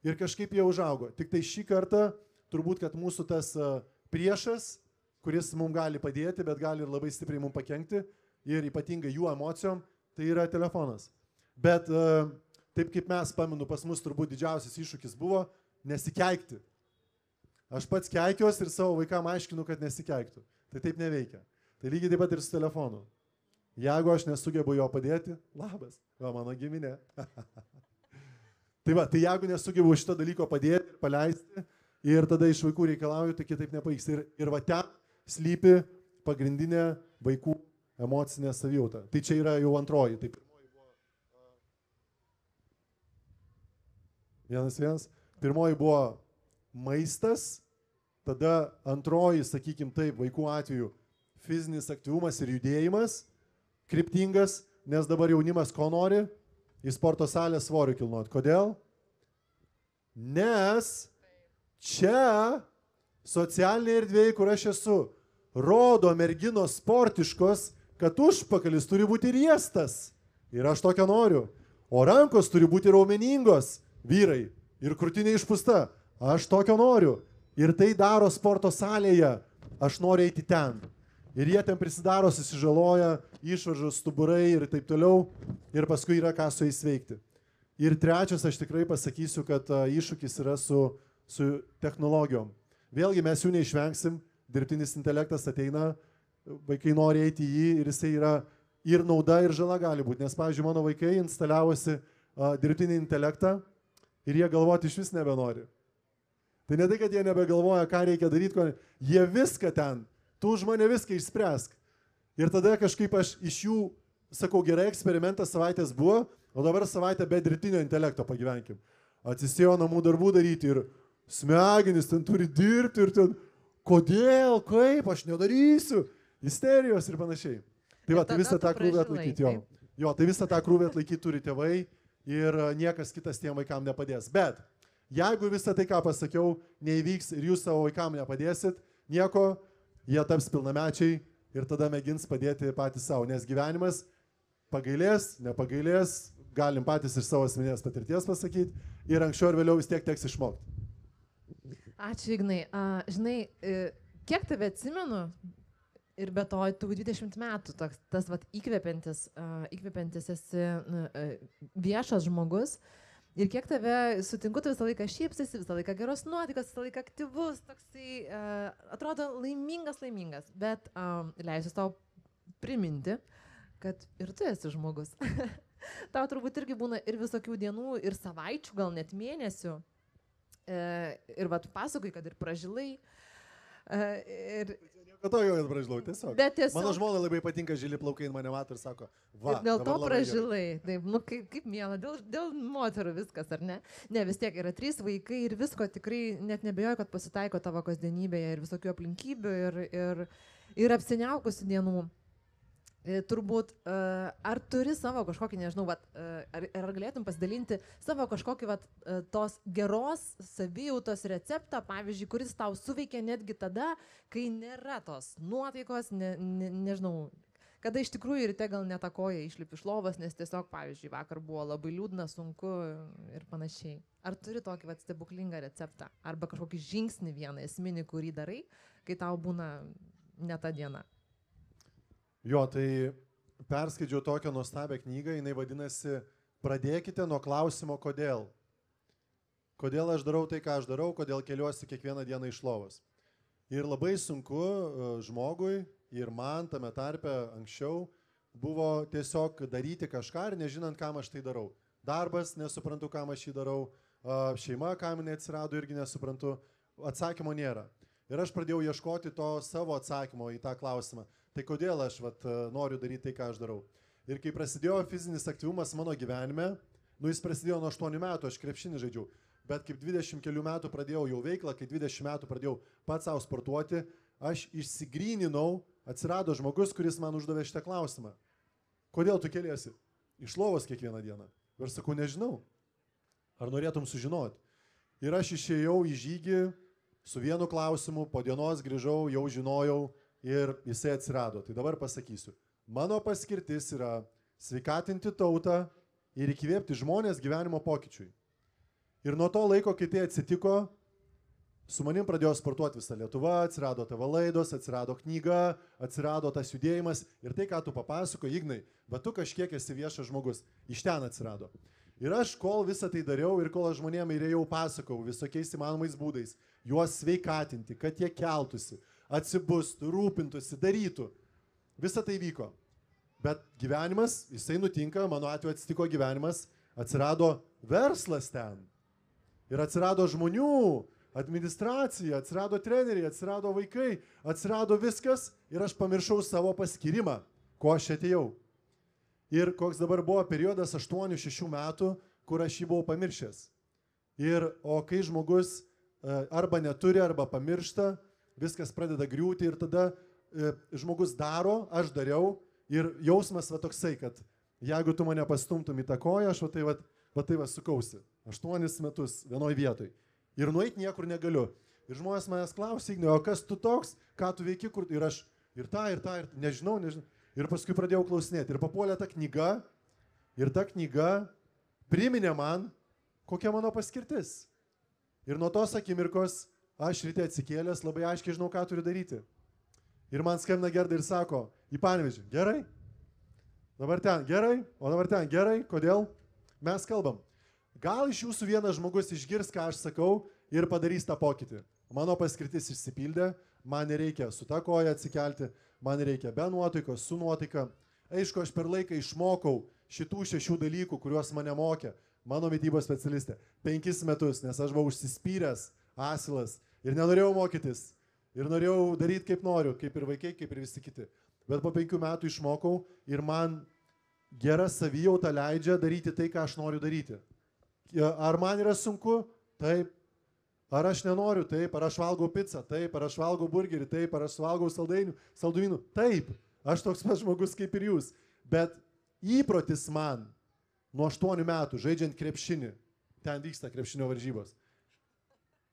Ir kažkaip jie užaugo. Tik tai šį kartą turbūt, kad mūsų tas priešas, kuris mums gali padėti, bet gali ir labai stipriai mums pakenkti, ir ypatingai jų emocijom, tai yra telefonas. Bet taip kaip mes pamenu, pas mus turbūt didžiausias iššūkis buvo nesikeikti. Aš pats keikiuos ir savo vaikam aiškinu, kad nesikeiktų. Tai taip neveikia. Tai lygiai taip pat ir su telefonu. Jeigu aš nesugebu jo padėti, labas, jo mano giminė. Tai va, tai jeigu nesugebu šito dalyko padėti ir paleisti ir tada iš vaikų reikalauju, tai kitaip nepavyks. Ir va ten slypi pagrindinė vaikų emocinė savijauta. Tai čia yra jau antroji. Tai pirmoji buvo... Vienas. Pirmoji buvo maistas, tada antroji, sakykim taip, vaikų atveju fizinis aktyvumas ir judėjimas, kryptingas, nes dabar jaunimas ko nori? Į sporto salę svorių kilnot. Kodėl? Nes čia socialinėje erdvėje, kur aš esu, rodo merginos sportiškos, kad užpakalis turi būti riestas. Ir aš tokio noriu. O rankos turi būti raumeningos, vyrai, ir krūtinė išpūsta. Aš tokio noriu. Ir tai daro sporto salėje. Aš noriu eiti ten. Ir jie ten prisidaro, susižaloja, išvaržos, stuburai ir taip toliau. Ir paskui yra ką su jais veikti. Ir trečias, aš tikrai pasakysiu, kad iššūkis yra su technologijom. Vėlgi mes jų neišvengsim. Dirbtinis intelektas ateina, vaikai nori eiti į jį ir jisai yra ir nauda, ir žala gali būti. Nes, pavyzdžiui, mano vaikai instaliavosi dirbtinį intelektą ir jie galvoti iš vis nebenori. Tai ne tai, kad jie nebegalvoja, ką reikia daryti, jie viską ten, tu už mane viską išspręsk. Ir tada kažkaip aš iš jų, sakau, gerai, eksperimentas savaitės buvo, o dabar savaitę be dirbtinio intelekto pagyvenkim. Atsisėjo namų darbų daryti ir smegenis ten turi dirbti ir ten, kodėl, kaip, aš nedarysiu, isterijos ir panašiai. Tai va, tai visą tą krūvį atlaikyti, jo. Jo, tai visą tą krūvį atlaikyti turi tėvai ir niekas kitas tiem vaikam nepadės. Bet jeigu visą tai, ką pasakiau, neįvyks ir jūs savo vaikam nepadėsit, nieko, jie taps pilnamečiai ir tada mėgins padėti patys savo. Nes gyvenimas pagailės, nepagailės, galim patys iš savo asmeninės patirties pasakyti ir anksčiau ir vėliau vis tiek teks išmokti. Ačiū, Ignai. Žinai, kiek tave atsimenu ir be to, tu 20 metų tas vat, įkvepiantis esi viešas žmogus ir kiek tave sutinku, tu visą laiką šypsisi, visą laiką geros nuotaikas, visą laiką aktyvus, toksai, atrodo laimingas, bet leisiu tau priminti, kad ir tu esi žmogus. Tau turbūt irgi būna ir visokių dienų, ir savaičių, gal net mėnesių. Ir vat pasakai, kad ir pražilai. Nieko to jau pražilau, tiesiog. Mano žmona labai patinka žili plaukai, mane mato ir sako, va. Ir dėl to pražilai. Taip, nu kaip miela, dėl moterų viskas, ar ne? Ne, vis tiek yra 3 vaikai ir visko tikrai net nebejoju, kad pasitaiko tavo kasdienybėje ir visokių aplinkybių ir apsiniaukusių dienų. Turbūt, ar turi savo kažkokį, nežinau, ar galėtum pasidalinti savo kažkokį tos geros savijautos receptą, pavyzdžiui, kuris tau suveikia netgi tada, kai nėra tos nuotaikos, nežinau, kada iš tikrųjų ryte gal netakoja išlipi iš lovos, nes tiesiog, pavyzdžiui, vakar buvo labai liūdna, sunku ir panašiai. Ar turi tokį stebuklingą receptą, arba kažkokį žingsnį vieną esminį, kurį darai, kai tau būna ne ta diena? Jo, tai perskaičiau tokią nuostabią knygą, jinai vadinasi Pradėkite nuo klausimo kodėl. Kodėl aš darau tai, ką aš darau, kodėl keliuosi kiekvieną dieną iš lovos. Ir labai sunku žmogui ir man tame tarpe anksčiau buvo tiesiog daryti kažką ir nežinant, kam aš tai darau. Darbas, nesuprantu, kam aš jį darau, šeima, kam jinai atsirado, irgi nesuprantu, atsakymo nėra. Ir aš pradėjau ieškoti to savo atsakymo į tą klausimą. Tai kodėl aš noriu daryti tai, ką aš darau. Ir kai prasidėjo fizinis aktyvumas mano gyvenime, jis prasidėjo nuo 8 metų, aš krepšinį žaidžiau. Bet kaip 20 kelių metų pradėjau jau veiklą, kai 20 metų pradėjau pats savo sportuoti, aš išsigryninau, atsirado žmogus, kuris man uždavė šitą klausimą. Kodėl tu keliesi? Iš lovos kiekvieną dieną. Ir sakau, nežinau. Ar norėtum sužinoti? Ir aš išėjau į žygį su vienu klausimu, po dienos grįžau, jau žinojau ir jisai atsirado. Tai dabar pasakysiu. Mano paskirtis yra sveikatinti tautą ir įkvėpti žmonės gyvenimo pokyčiui. Ir nuo to laiko, kai tai atsitiko, su manim pradėjo sportuoti visa Lietuva, atsirado tavo laidos, atsirado knyga, atsirado tas judėjimas ir tai, ką tu papasakoji, Ignai, bet tu kažkiek esi viešas žmogus, iš ten atsirado. Ir aš kol visą tai dariau ir kol aš žmonėm ir jau pasakau visokiais įmanomais būdais, juos sveikatinti, kad jie keltųsi, atsibustų, rūpintųsi, darytų. Visą tai vyko. Bet gyvenimas, jisai nutinka, mano atveju atsitiko gyvenimas, atsirado verslas ten. Ir atsirado žmonių, administracija, atsirado treneriai, atsirado vaikai, atsirado viskas ir aš pamiršau savo paskyrimą, ko aš atėjau. Ir koks dabar buvo periodas 8-6 metų, kur aš jį buvau pamiršęs. O kai žmogus arba neturi, arba pamiršta, viskas pradeda griūti ir tada žmogus daro, aš dariau ir jausmas toksai, kad jeigu tu mane pastumtum į tą koją, aš tai sukausi. 8 metus vienoj vietoj. Ir nueiti niekur negaliu. Ir žmonės manęs klausia, Ignai, o kas tu toks, ką tu veiki, kur... Ir aš ir nežinau. Ir paskui pradėjau klausinėti. Ir papuolė ta knyga. Ir ta knyga priminė man, kokia mano paskirtis. Ir nuo tos akimirkos aš ryte atsikėlęs labai aiškiai žinau, ką turiu daryti. Ir man skambina Gerda ir sako, į Panevėžį, gerai? Dabar ten, gerai? O dabar ten, gerai? Kodėl? Mes kalbam. Gal iš jūsų vienas žmogus išgirs, ką aš sakau ir padarys tą pokytį. Mano paskirtis išsipildė, man nereikia su ta koja atsikelti, man nereikia be nuotaikos, su nuotaika. Aišku, aš per laiką išmokau šitų 6 dalykų, kuriuos mane mokė mano mitybos specialistė. 5 metus, nes aš buvau užsispyręs, asilas ir nenorėjau mokytis. Ir norėjau daryti kaip noriu, kaip ir vaikai, kaip ir visi kiti. Bet po 5 metų išmokau ir man gera savijauta leidžia daryti tai, ką aš noriu daryti. Ar man yra sunku? Taip. Ar aš nenoriu? Taip. Ar aš valgau pizzą? Taip. Ar aš valgau burgerį? Taip. Ar aš valgau saldumynų? Taip. Aš toks pats žmogus kaip ir jūs. Bet įprotis man nuo 8 metų žaidžiant krepšinį, ten vyksta krepšinio varžybos.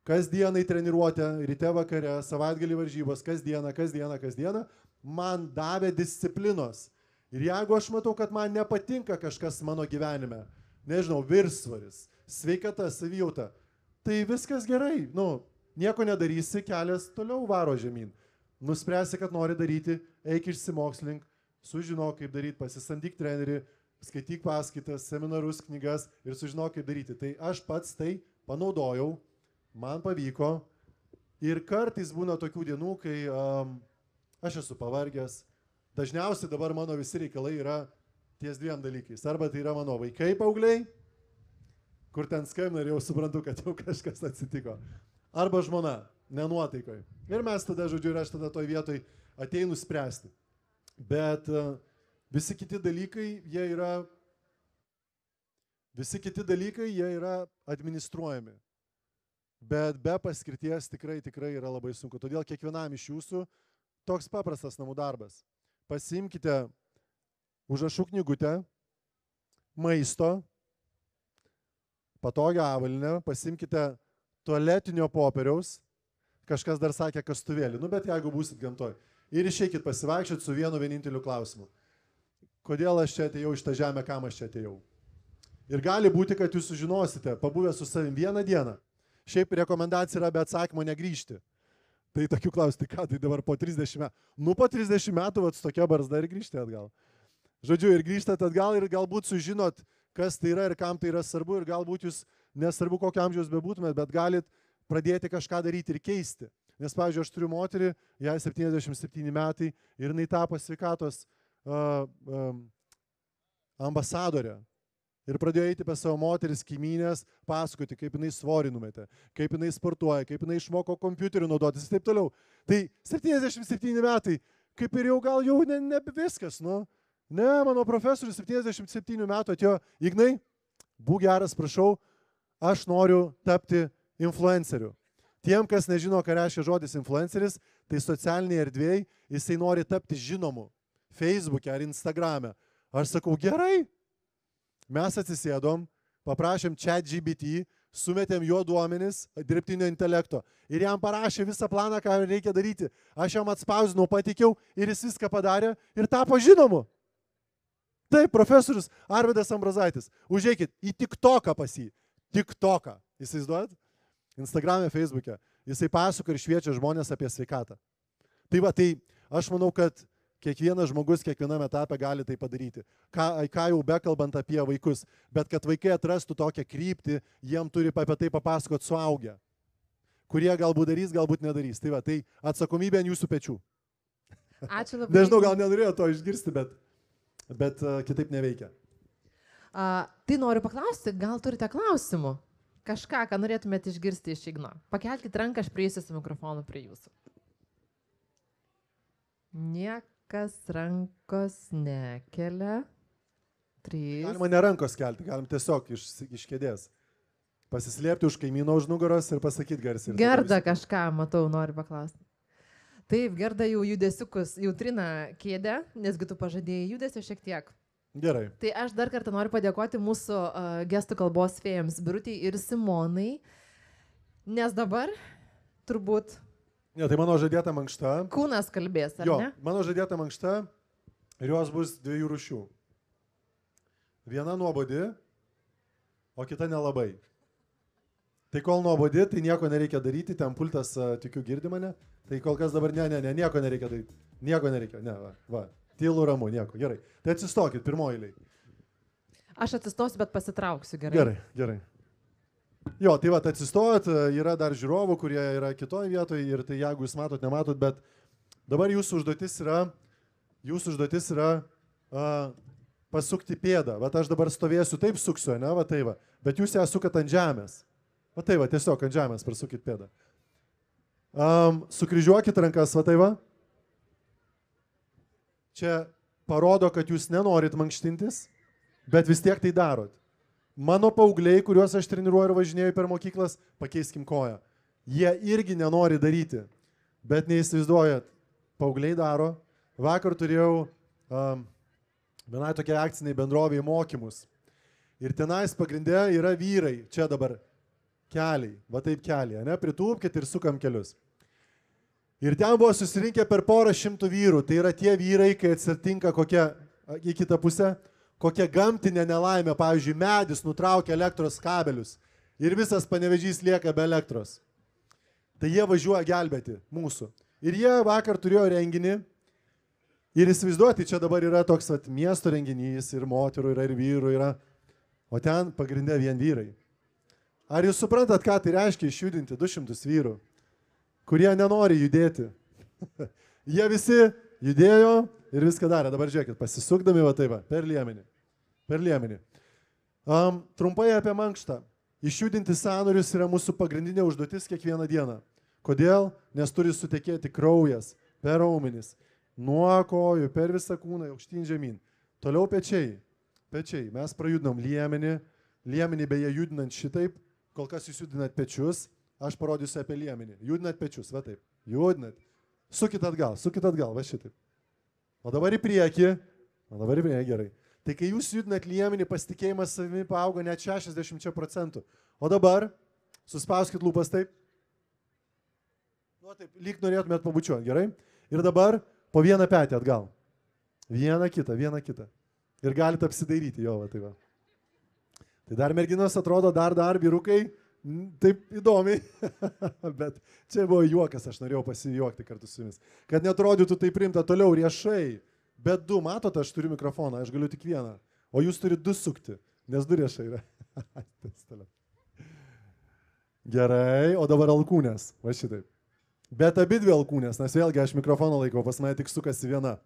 Kasdieną į treniruotę, ryte vakare, savaitgalį varžybos, kasdieną, man davė disciplinos. Ir jeigu aš matau, kad man nepatinka kažkas mano gyvenime, nežinau, viršsvoris, sveikata, savijauta, tai viskas gerai. Nu, nieko nedarysi, kelias toliau varo žemyn. Nuspręsi, kad nori daryti, eik išsimokslink, sužinok, kaip daryti, pasisamdyk trenerį, skaityk paskaitas, seminarus, knygas ir sužinok, kaip daryti. Tai aš pats tai panaudojau, man pavyko. Ir kartais būna tokių dienų, kai aš esu pavargęs. Dažniausiai dabar mano visi reikalai yra ties dviem dalykais. Arba tai yra mano vaikai paaugliai, kur ten skambina ir jau suprantu, kad jau kažkas atsitiko. Arba žmona, nenuotaikoj. Ir mes tada, žodžiu, ir aš tada toj vietoj ateinu spręsti. Bet visi kiti dalykai, jie yra administruojami. Bet be paskirties tikrai yra labai sunku. Todėl kiekvienam iš jūsų toks paprastas namų darbas. Pasiimkite užrašų knygutę, maisto, patogią avalynę, pasiimkite tualetinio popieriaus, kažkas dar sakė kastuvėlį, bet jeigu būsit gamtoj. Ir išeikit pasivaikščioti su vienu vieninteliu klausimu. Kodėl aš čia atėjau iš tą žemę, kam aš čia atėjau? Ir gali būti, kad jūs sužinosite, pabuvę su savim vieną dieną. Šiaip rekomendacija yra be atsakymo negrįžti. Tai tokių klausimų, tai ką, tai dabar po 30 metų. Po 30 metų su tokia barzda ir grįžti atgal. Žodžiu, ir grįžtate atgal ir galbūt sužinot, kas tai yra ir kam tai yra svarbu. Ir galbūt jūs, nesvarbu kokio amžiaus bebūtumėt, bet galit pradėti kažką daryti ir keisti. Nes, pavyzdžiui, aš turiu moterį, jai 77 metai ir jinai tapo sveikatos ambasadorė. Ir pradėjo eiti pas savo moteris, kaimynės, pasakoti, kaip jinai svorį numetė, kaip jinai sportuoja, kaip jinai išmoko kompiuterių naudotis ir taip toliau. Tai 77 metai, kaip ir jau gal jau nebe viskas, nu. Ne, mano profesorius 77 metų atėjo, Ignai, būk geras, prašau, aš noriu tapti influenceriu. Tiem, kas nežino, ką reiškia žodis influenceris, tai socialiniai erdvėjai, jisai nori tapti žinomu. Facebook'e ar Instagram'e. Aš sakau, gerai. Mes atsisėdom, paprašėm ChatGPT, sumetėm jo duomenis dirbtinio intelekto ir jam parašė visą planą, ką reikia daryti. Aš jam atspausinau, patikiau ir jis viską padarė ir tapo žinomu. Taip, profesorius Arvydas Ambrazaitis. Užeikit į TikToką pas jį. TikToką. Įsivaizduojat? Instagram'e, Facebook'e. Jisai pasako ir šviečia žmonės apie sveikatą. Tai va, tai aš manau, kad kiekvienas žmogus kiekviename etape gali tai padaryti. Ką jau bekalbant apie vaikus. Bet kad vaikai atrastų tokią kryptį, jiem turi apie tai papasakot suaugę. Kurie galbūt darys, galbūt nedarys. Tai va, tai atsakomybė ant jūsų pečių. Ačiū labai. Nežinau, gal nenorėjau to išgirsti, bet kitaip neveikia. Tai noriu paklausti, gal turite klausimų? Kažką, ką norėtumėte išgirsti iš Igno. Pakelkite ranką, aš prieisiu su mikrofonu prie jūsų. Niekas rankos nekelia. 3. Galima ne rankos kelti, galim tiesiog iš kėdės. Pasislėpti už kaimyno už nugaros ir pasakyti garsiai. Gerda kažką, matau, nori paklausti. Taip, Gerda jau judesiukus, jau trina kėdę, nesgi tu pažadėjai judesio šiek tiek. Gerai. Tai aš dar kartą noriu padėkoti mūsų gestų kalbos fėjams Birutei ir Simonai, nes dabar turbūt... Ne, tai mano žadėta mankšta. Kūnas kalbės, ar ne? Mano žadėta mankšta ir jos bus 2 rūšių. Viena nuobodi, o kita nelabai. Tai kol nuobodi, tai nieko nereikia daryti, ten pultas, tikiu, girdi mane. Tai kol kas dabar nieko nereikia daryti. Nieko nereikia, va. Tylu, ramu, nieko, gerai. Tai atsistokit, pirmoji eilė. Aš atsistosiu, bet pasitrauksiu, gerai. Gerai. Jo, tai va, atsistojot, yra dar žiūrovų, kurie yra kitoje vietoje ir tai jeigu jūs matot, nematot, bet dabar jūsų užduotis yra pasukti pėdą. Va, aš dabar stovėsiu, taip suksiu, ne, va tai va, bet jūs ją sukat ant žemės. Va tai va, tiesiog ant žemės prasukit pėdą. Sukryžiuokit rankas, va tai va. Čia parodo, kad jūs nenorit mankštintis, bet vis tiek tai darot. Mano paaugliai, kuriuos aš treniruoju ir važinėju per mokyklas, pakeiskim koją. Jie irgi nenori daryti, bet neįsivaizduojat. Paaugliai daro. Vakar turėjau vienai tokia akciniai bendroviai mokymus. Ir tenais pagrindė yra vyrai. Čia dabar keliai. Va taip keliai, ne? Pritūpkit ir sukam kelius. Ir ten buvo susirinkę per porą šimtų vyrų. Tai yra tie vyrai, kai atsitinka kokia į kitą pusę, kokia gamtinė nelaimė, pavyzdžiui, medis nutraukia elektros kabelius ir visas Panevėžys lieka be elektros. Tai jie važiuoja gelbėti mūsų. Ir jie vakar turėjo renginį ir įsivaizduoti, čia dabar yra toks miesto renginys ir moterų yra ir vyrų yra, o ten pagrinde vien vyrai. Ar jūs suprantat, ką tai reiškia išjudinti 200 vyrų, kurie nenori judėti? Jie visi judėjo ir viską darė. Dabar žiūrėkit, pasisukdami va taip, per liemenį. Per liemenį. Trumpai apie mankštą. Išjudinti sąnarius yra mūsų pagrindinė užduotis kiekvieną dieną. Kodėl? Nes turi sutekėti kraujas per raumenis, nuo kojų, per visą kūną, aukštyn žemyn. Toliau pečiai. Pečiai. Mes prajudinam liemenį. Liemenį beje judinant šitaip. Kol kas jūs judinat pečius, aš parodysiu apie liemenį. Judinat pečius, va taip. Judinat. Sukit atgal, va šitaip. O dabar į priekį. Gerai. Tai kai jūs judinat liemenį, pasitikėjimas savimi paauga net 60%. O dabar suspauskit lūpas taip. Nu, taip, lyg norėtumėt pabučiuoti, gerai? Ir dabar po vieną petį atgal. Vieną kitą. Ir galite apsidairyti jo, va tai va. Tai dar merginos atrodo dar vyrukai, taip įdomiai, bet čia buvo juokas, aš norėjau pasijuokti kartu su jumis. Kad netrodytų taip rimta toliau riešai, bet du, matote, aš turiu mikrofoną, aš galiu tik vieną, o jūs turite du sukti, nes du riešai yra. Gerai, o dabar alkūnės, va šitaip. Bet abi dvi alkūnės, nes vėlgi aš mikrofoną laikau, pas mane tik sukasi viena.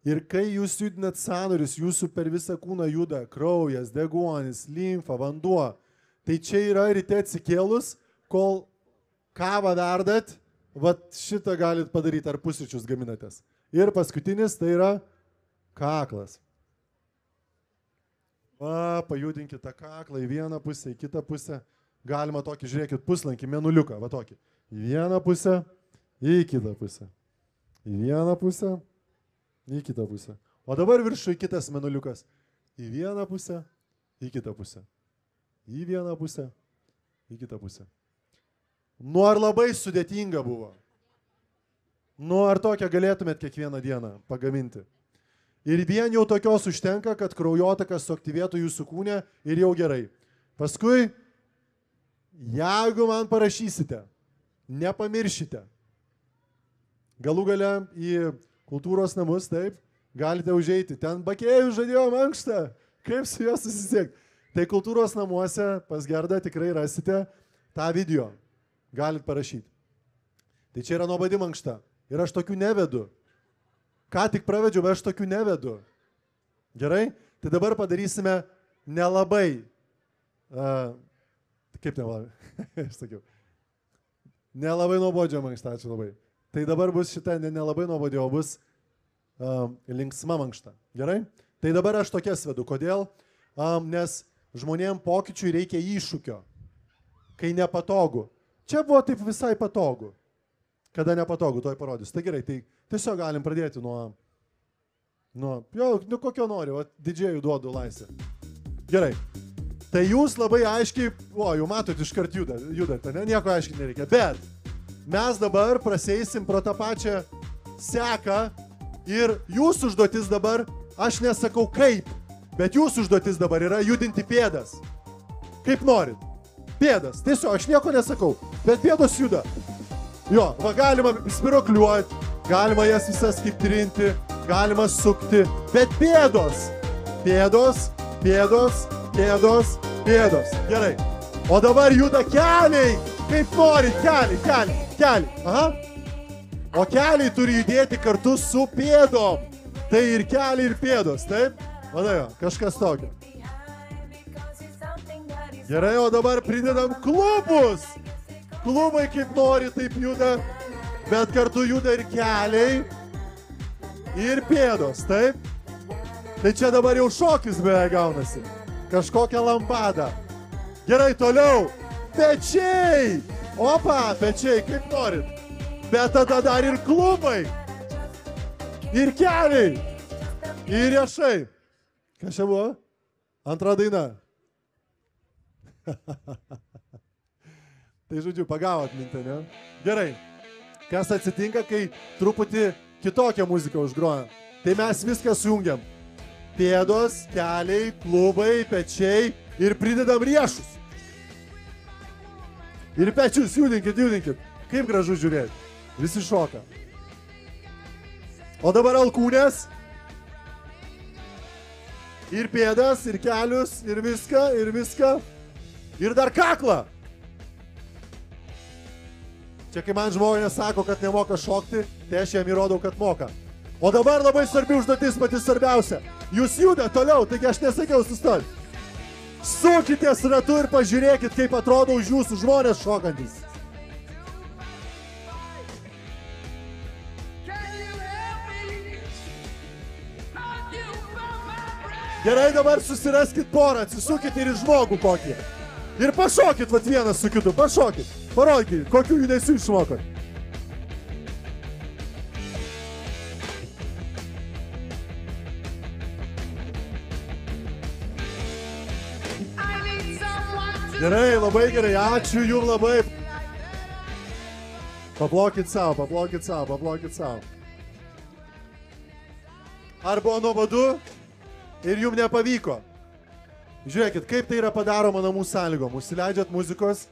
Ir kai jūs judinat sąnarius, jūsų per visą kūną juda kraujas, deguonis, limfa, vanduo. Tai čia yra ryte atsikėlus, kol kavą verdat, vat šitą galit padaryti, ar pusryčius gaminatės. Ir paskutinis tai yra kaklas. Va, pajudinkite tą kaklą į vieną pusę, į kitą pusę. Galima tokį, žiūrėkit, puslankį, menuliuką, va tokį. Į vieną pusę, į kitą pusę. Į vieną pusę. Į kitą pusę. O dabar viršui kitas menuliukas. Į vieną pusę, į kitą pusę. Į vieną pusę, į kitą pusę. Nu ar labai sudėtinga buvo? Nu ar tokią galėtumėt kiekvieną dieną pagaminti? Ir vien jau tokios užtenka, kad kraujotakas suaktyvėtų jūsų kūne ir jau gerai. Paskui, jeigu man parašysite, nepamiršite, galų gale į kultūros namus, taip, galite užeiti. Ten Bakėjus žadėjo mankštą. Kaip su juo susisiekti? Tai kultūros namuose pas Gerdą tikrai rasite tą video. Galit parašyti. Tai čia yra nuobodi mankšta. Ir aš tokių nevedu. Ką tik pravedžiau, bet aš tokių nevedu. Gerai? Tai dabar padarysime nelabai. Kaip nelabai? Aš sakiau. Nelabai nuobodžio mankštą, ačiū labai. Tai dabar bus šita nelabai nuobodė, o bus linksma mankšta. Gerai? Tai dabar aš tokias vedu. Kodėl? Nes žmonėm pokyčiui reikia iššūkio. Kai nepatogu. Čia buvo taip visai patogu. Kada nepatogu, toj parodysiu. Tai gerai, tai tiesiog galim pradėti nuo kokio nori, o didžėjų duodu laisvę. Gerai. Tai jūs labai aiškiai, jau matot, iškart judate, ne? Nieko aiškiai nereikia. Bet mes dabar praseisim pro tą pačią seką ir jūsų užduotis dabar, aš nesakau kaip, bet jūsų užduotis dabar yra judinti pėdas. Kaip norit. Pėdas. Tiesiog, aš nieko nesakau, bet pėdos juda. Jo, va galima spirokliuoti, galima jas visas kaip trinti, galima sukti, bet pėdos. Pėdos, pėdos, pėdos, pėdos. Gerai. O dabar juda keliai. Kaip norit, keliai. Aha. O keliai turi judėti kartu su pėdom. Tai ir keliai, ir pėdos, taip? Vadai jo, kažkas tokio. Gerai, o dabar pridedam klubus. Klubai kaip nori, taip juda, bet kartu juda ir keliai, ir pėdos, taip? Tai čia dabar jau šokis beveik gaunasi. Kažkokią lampadą. Gerai, toliau. Pečiai. Opa, pečiai, kaip norit. Bet tada dar ir klubai. Ir keliai. Ir riešai. Kas čia buvo? Antra daina. Tai žodžiu, pagavot mintį, ne? Gerai. Kas atsitinka, kai truputį kitokią muziką užgroja. Tai mes viską sujungiam. Pėdos, keliai, klubai, pečiai ir pridedam riešus. Ir pečius, judinkit. Kaip gražu žiūrėti. Visi šoka. O dabar alkūnės. Ir pėdas, ir kelius, ir viską. Ir dar kaklą. Čia kai man žmonės sako, kad nemoka šokti, tai aš jam įrodau, kad moka. O dabar labai svarbi užduotis, pati svarbiausia. Jūs juda toliau, taigi aš nesakiau sustoti. Sukitės ratu ir pažiūrėkit, kaip atrodo už jūsų žmonės šokantis. Gerai, dabar susiraskit porą, atsisukit ir į žmogų kokį. Ir pašokit, vat vienas su kitu, pašokit. Parodykit, kokių judesių išmokot. Gerai, labai gerai, ačiū jums labai. Paplokit savo. Ar buvo nuobodu ir jums nepavyko? Žiūrėkit, kaip tai yra padaroma namų sąlygom. Užsileidžiat muzikos,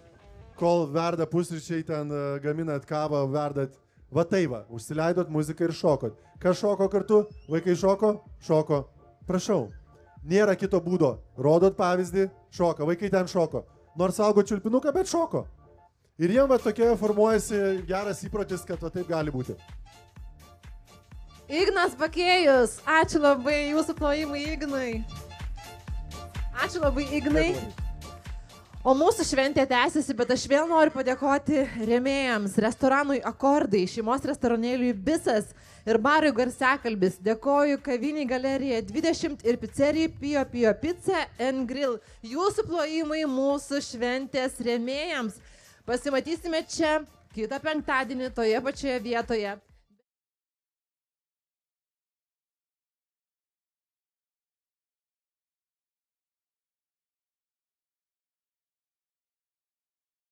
kol verda pusryčiai, ten gaminat kavą, verdat. Va tai va, užsileidot muziką ir šokot. Kas šoko kartu? Vaikai šoko? Šoko. Prašau. Nėra kito būdo. Rodot pavyzdį, šoka. Vaikai ten šoko. Nors augo čiulpinuką, bet šoko. Ir jiem va tokia formuojasi geras įprotis, kad va taip gali būti. Ignas Bakėjus, ačiū labai jūsų plojimai, Ignai. Ačiū labai, Ignai. O mūsų šventė tęsiasi, bet aš vėl noriu padėkoti rėmėjams, restoranui Akordai, šeimos restoranėliui Bisas ir barui Garsiakalbis. Dėkoju Kaviniai Galerija 20 ir pizzerijai Pio Pio Pizza and Grill. Jūsų plojimai mūsų šventės rėmėjams. Pasimatysime čia kitą penktadienį toje pačioje vietoje.